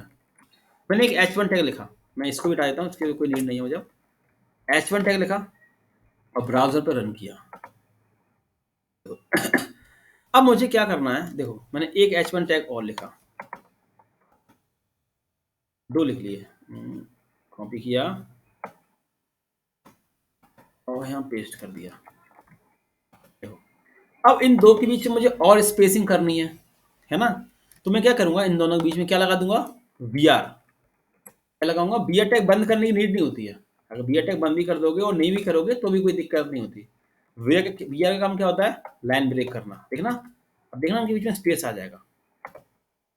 मैंने एक H1 टैग लिखा, मैं इसको भी हटा देता हूँ, इसकी कोई नीड नहीं है मुझे। H1 टैग लिखा और ब्राउजर पर रन किया। अब मुझे क्या करना है, देखो मैंने एक H1 टैग और लिखा, 2 लिख लिए, कॉपी किया और यहाँ पेस्ट कर दिया। देखो अब इन दो के बीच में मुझे और स्पेसिंग करनी है ना। तो मैं क्या करूंगा, इन दोनों के बीच में क्या लगा दूंगा, वी आर। क्या लगाऊंगा, वी आर टैग बंद करने की नीड नहीं होती है, अगर वी आर टैग बंद भी कर दोगे और नहीं भी करोगे तो भी कोई दिक्कत नहीं होती। वी आर का काम क्या होता है, लाइन ब्रेक करना, देखना। अब देखना उनके बीच में स्पेस आ जाएगा,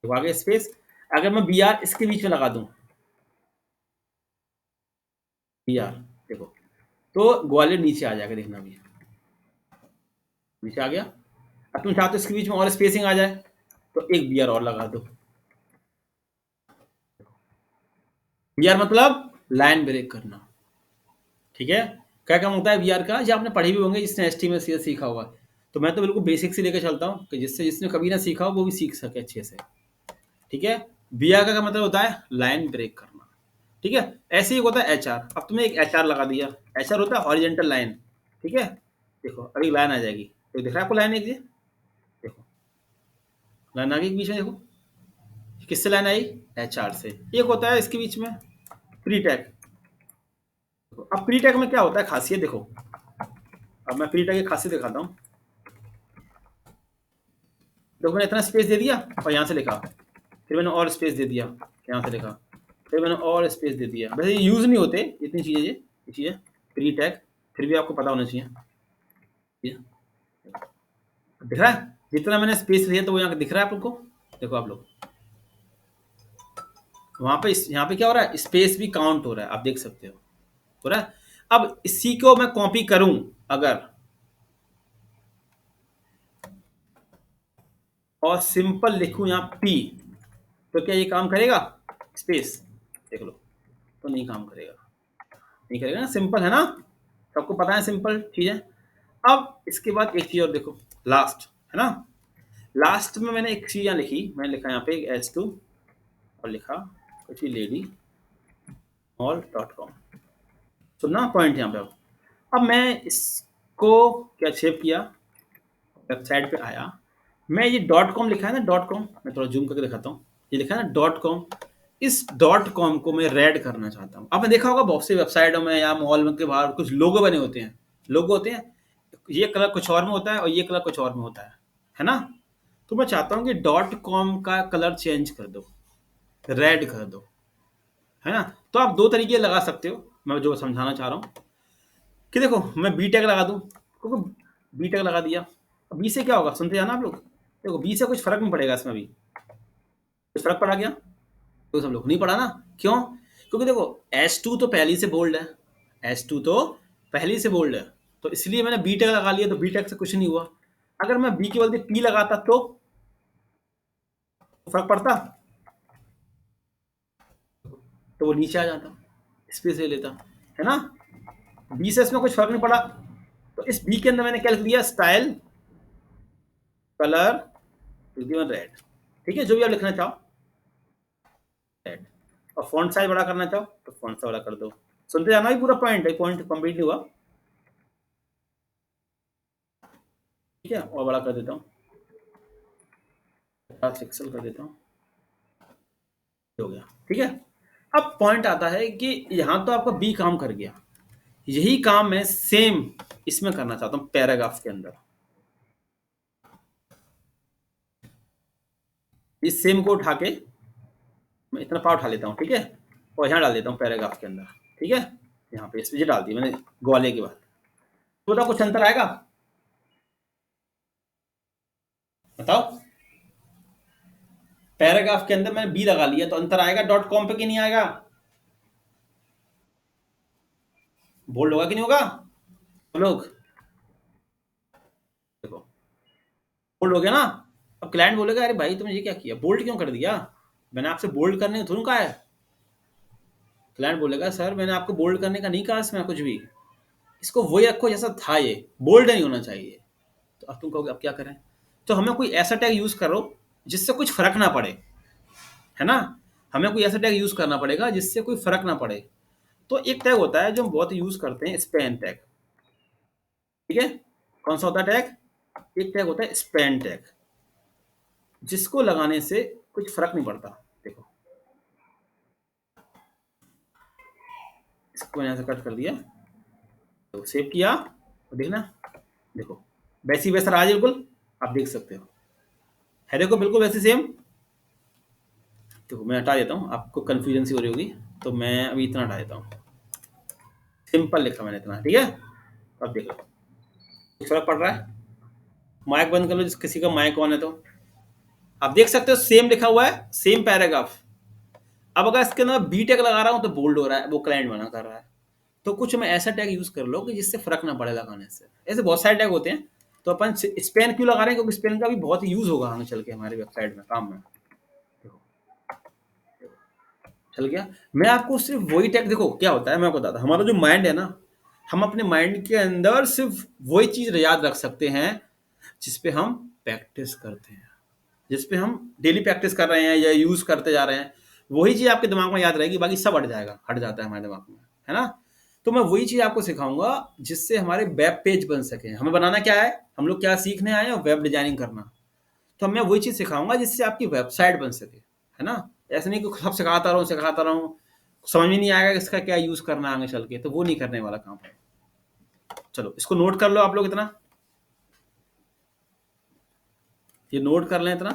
तो आगे स्पेस, अगर मैं वी आर इसके बीच में लगा दूं, वी आर, देखो तो ग्वालियर नीचे आ जाएगा, देखना भी नीचे आ गया। अब तुम चाहते हो इसके बीच में और स्पेसिंग आ जाए तो एक वी आर और लगा दो। वीआर मतलब लाइन ब्रेक करना, ठीक है। क्या काम होता है वीआर का, जो आपने पढ़े भी होंगे जिसने एस टी में सीखा होगा। तो मैं तो बिल्कुल बेसिक से लेकर चलता हूँ कि जिससे जिसने कभी ना सीखा हो वो भी सीख सके अच्छे से, ठीक है। वीआर का मतलब होता है लाइन ब्रेक करना, ठीक है। ऐसे ही होता है एच आर। अब तुमने एक एच आर लगा दिया, एच आर होता है हॉरिजेंटल लाइन, ठीक है। देखो अभी लाइन आ जाएगी, तो दिख रहा है आपको लाइन एक, देखो लाइन आ गई बीच में, देखो किससे लाइन आई, एच आर से। एक होता है इसके बीच में प्री टैग। अब प्री टैग में क्या होता है खासियत, देखो अब मैं प्री टैग की खासियत दिखाता हूँ। देखो मैंने इतना स्पेस दे दिया और यहाँ से लिखा, फिर मैंने और स्पेस दे दिया, यहाँ से लिखा, फिर मैंने और स्पेस दे दिया। वैसे ये यूज़ नहीं होते इतनी चीज़ें, ये चीज़ें प्री टैग, फिर भी आपको पता होना चाहिए। ये दिख रहा है जितना मैंने स्पेस लिया, तो वो यहाँ दिख रहा है आप लोग को, देखो आप लोग वहाँ पे यहाँ पे क्या हो रहा है, स्पेस भी काउंट हो रहा है, आप देख सकते हो रहा है। अब इसी को मैं कॉपी करूं अगर, और सिंपल लिखूं यहाँ पी, तो क्या ये काम करेगा, स्पेस, देख लो तो नहीं काम करेगा, नहीं करेगा ना। सिंपल है ना, सबको पता है सिंपल चीज है। अब इसके बाद एक चीज और देखो, लास्ट है ना, लास्ट में मैंने एक चीज यहाँ लिखी, मैंने लिखा यहाँ पे S2 और लिखा कुछ लेडी all.com। सुनना पॉइंट यहाँ पे। अब मैं इसको क्या सेव किया, वेबसाइट पे आया, मैं ये .com लिखा है ना, .com, मैं थोड़ा जूम करके दिखाता हूँ, ये लिखा है ना .com, इस .com को मैं रेड करना चाहता हूँ। आपने देखा होगा बहुत सी वेबसाइटों में या मॉल में के बाहर कुछ लोगो बने होते हैं, लोगो होते हैं, ये कलर कुछ और में होता है और ये कलर कुछ और में होता है ना। तो मैं चाहता हूँ कि .com का कलर चेंज कर दो, रेड कर दो, है ना। तो आप दो तरीके लगा सकते हो, मैं जो समझाना चाह रहा हूँ कि देखो मैं बी टैग लगा दूँ, क्योंकि बी टैग लगा दिया, बी से क्या होगा, सुनते जाना आप लोग, देखो बी से कुछ फर्क नहीं पड़ेगा इसमें, भी कुछ फर्क पड़ा क्या, तो सब लोग नहीं पड़ा ना, क्यों, क्योंकि देखो S2 तो पहली से बोल्ड है, S2 तो पहली से बोल्ड है, तो इसलिए मैंने बी टैग लगा लिया, तो बी टैग से कुछ नहीं हुआ। अगर मैं बी के बदले पी लगाता तो फर्क पड़ता, तो वो नीचे आ जाता, स्पेस ले लेता, है ना। बी से इसमें कुछ फर्क नहीं पड़ा, तो इस बी के अंदर मैंने क्या लिख दिया, स्टाइल कलर रेड, ठीक है, जो भी आप लिखना चाहो रेड, और फॉन्ट साइज बड़ा करना चाहो तो फॉन्ट साइज बड़ा कर दो। सुनते जाना ही पूरा पॉइंट है, पॉइंट कंप्लीट हुआ, ठीक है, और बड़ा कर देता हूँ, 50 पिक्सल कर देता हूँ, हो गया, ठीक है। अब पॉइंट आता है कि यहां तो आपका बी काम कर गया, यही काम मैं सेम इसमें करना चाहता हूँ पैराग्राफ के अंदर, इस सेम को उठा के मैं इतना पाव उठा लेता हूँ, ठीक है, और यहाँ डाल देता हूँ पैराग्राफ के अंदर, ठीक है, यहाँ पे ये डाल दी मैंने ग्वाले के बाद, तो बताओ कुछ अंतर आएगा, बताओ, पैराग्राफ के अंदर मैंने बी लगा लिया तो अंतर आएगा .com पे कि नहीं आएगा, बोल्ड होगा कि नहीं होगा, तो लोग देखो बोल्ड हो गया ना। अब क्लाइंट बोलेगा अरे भाई तुमने ये क्या किया, बोल्ड क्यों कर दिया, मैंने आपसे बोल्ड करने को थोड़ा कहा है, क्लाइंट बोलेगा सर मैंने आपको बोल्ड करने का नहीं कहा इसमें कुछ भी, इसको वही रखो जैसा था, ये बोल्ड नहीं होना चाहिए। तो अब तुम कहोगे अब क्या करें, तो हमें कोई ऐसा टैग यूज करो जिससे कुछ फर्क ना पड़े, है ना, हमें कोई ऐसा टैग यूज करना पड़ेगा जिससे कोई फर्क ना पड़े। तो एक टैग होता है जो हम बहुत यूज करते हैं, स्पैन टैग, ठीक है, कौन सा होता है टैग, एक टैग होता है स्पैन टैग, जिसको लगाने से कुछ फर्क नहीं पड़ता। देखो इसको मैंने ऐसे कट कर दिया, तो सेव किया, तो देखना, देखो वैसी वैसा रहा है बिल्कुल, आप देख सकते हो, है देखो बिल्कुल वैसे सेम। देखो मैं हटा देता हूँ, आपको कन्फ्यूजन सी हो रही होगी, तो मैं अभी इतना हटा देता हूँ, सिंपल लिखा मैंने इतना, ठीक है। अब देख लो कुछ फर्क पड़ रहा है, माइक बंद कर लो जिस किसी का माइक ऑन है तो, आप देख सकते हो सेम लिखा हुआ है, सेम पैराग्राफ। अब अगर इसके अंदर बी टैग लगा रहा हूँ तो बोल्ड हो रहा है, वो क्लाइंट मना कर रहा है, तो कुछ मैं ऐसा टैग यूज कर लो कि जिससे फर्क ना पड़े लगाने से, ऐसे बहुत सारे टैग होते हैं। तो अपन स्पेन क्यों लगा रहे हैं, क्योंकि स्पेन का भी बहुत यूज होगा आगे चल के हमारे वेबसाइट में काम में, देखो चल गया। मैं आपको सिर्फ वही टैग, देखो क्या होता है मैं आपको बताता, हमारा जो माइंड है ना, हम अपने माइंड के अंदर सिर्फ वही चीज याद रख सकते हैं जिसपे हम प्रैक्टिस करते हैं, जिसपे हम डेली प्रैक्टिस कर रहे हैं या यूज करते जा रहे हैं, वही चीज आपके दिमाग में याद रहेगी, बाकी सब हट जाएगा, हट जाता है हमारे दिमाग में, है ना। तो मैं वही चीज आपको सिखाऊंगा जिससे हमारे वेब पेज बन सके, हमें बनाना क्या है, हम लोग क्या सीखने आए हैं, वेब डिजाइनिंग करना, तो मैं वही चीज सिखाऊंगा जिससे आपकी वेबसाइट बन सके, है ना। ऐसा नहीं कि सब सिखाता रहूं, समझ में नहीं आएगा कि इसका क्या यूज करना है आगे चल के, तो वो नहीं करने वाला काम है। चलो इसको नोट कर लो आप लोग इतना, ये नोट कर लें इतना।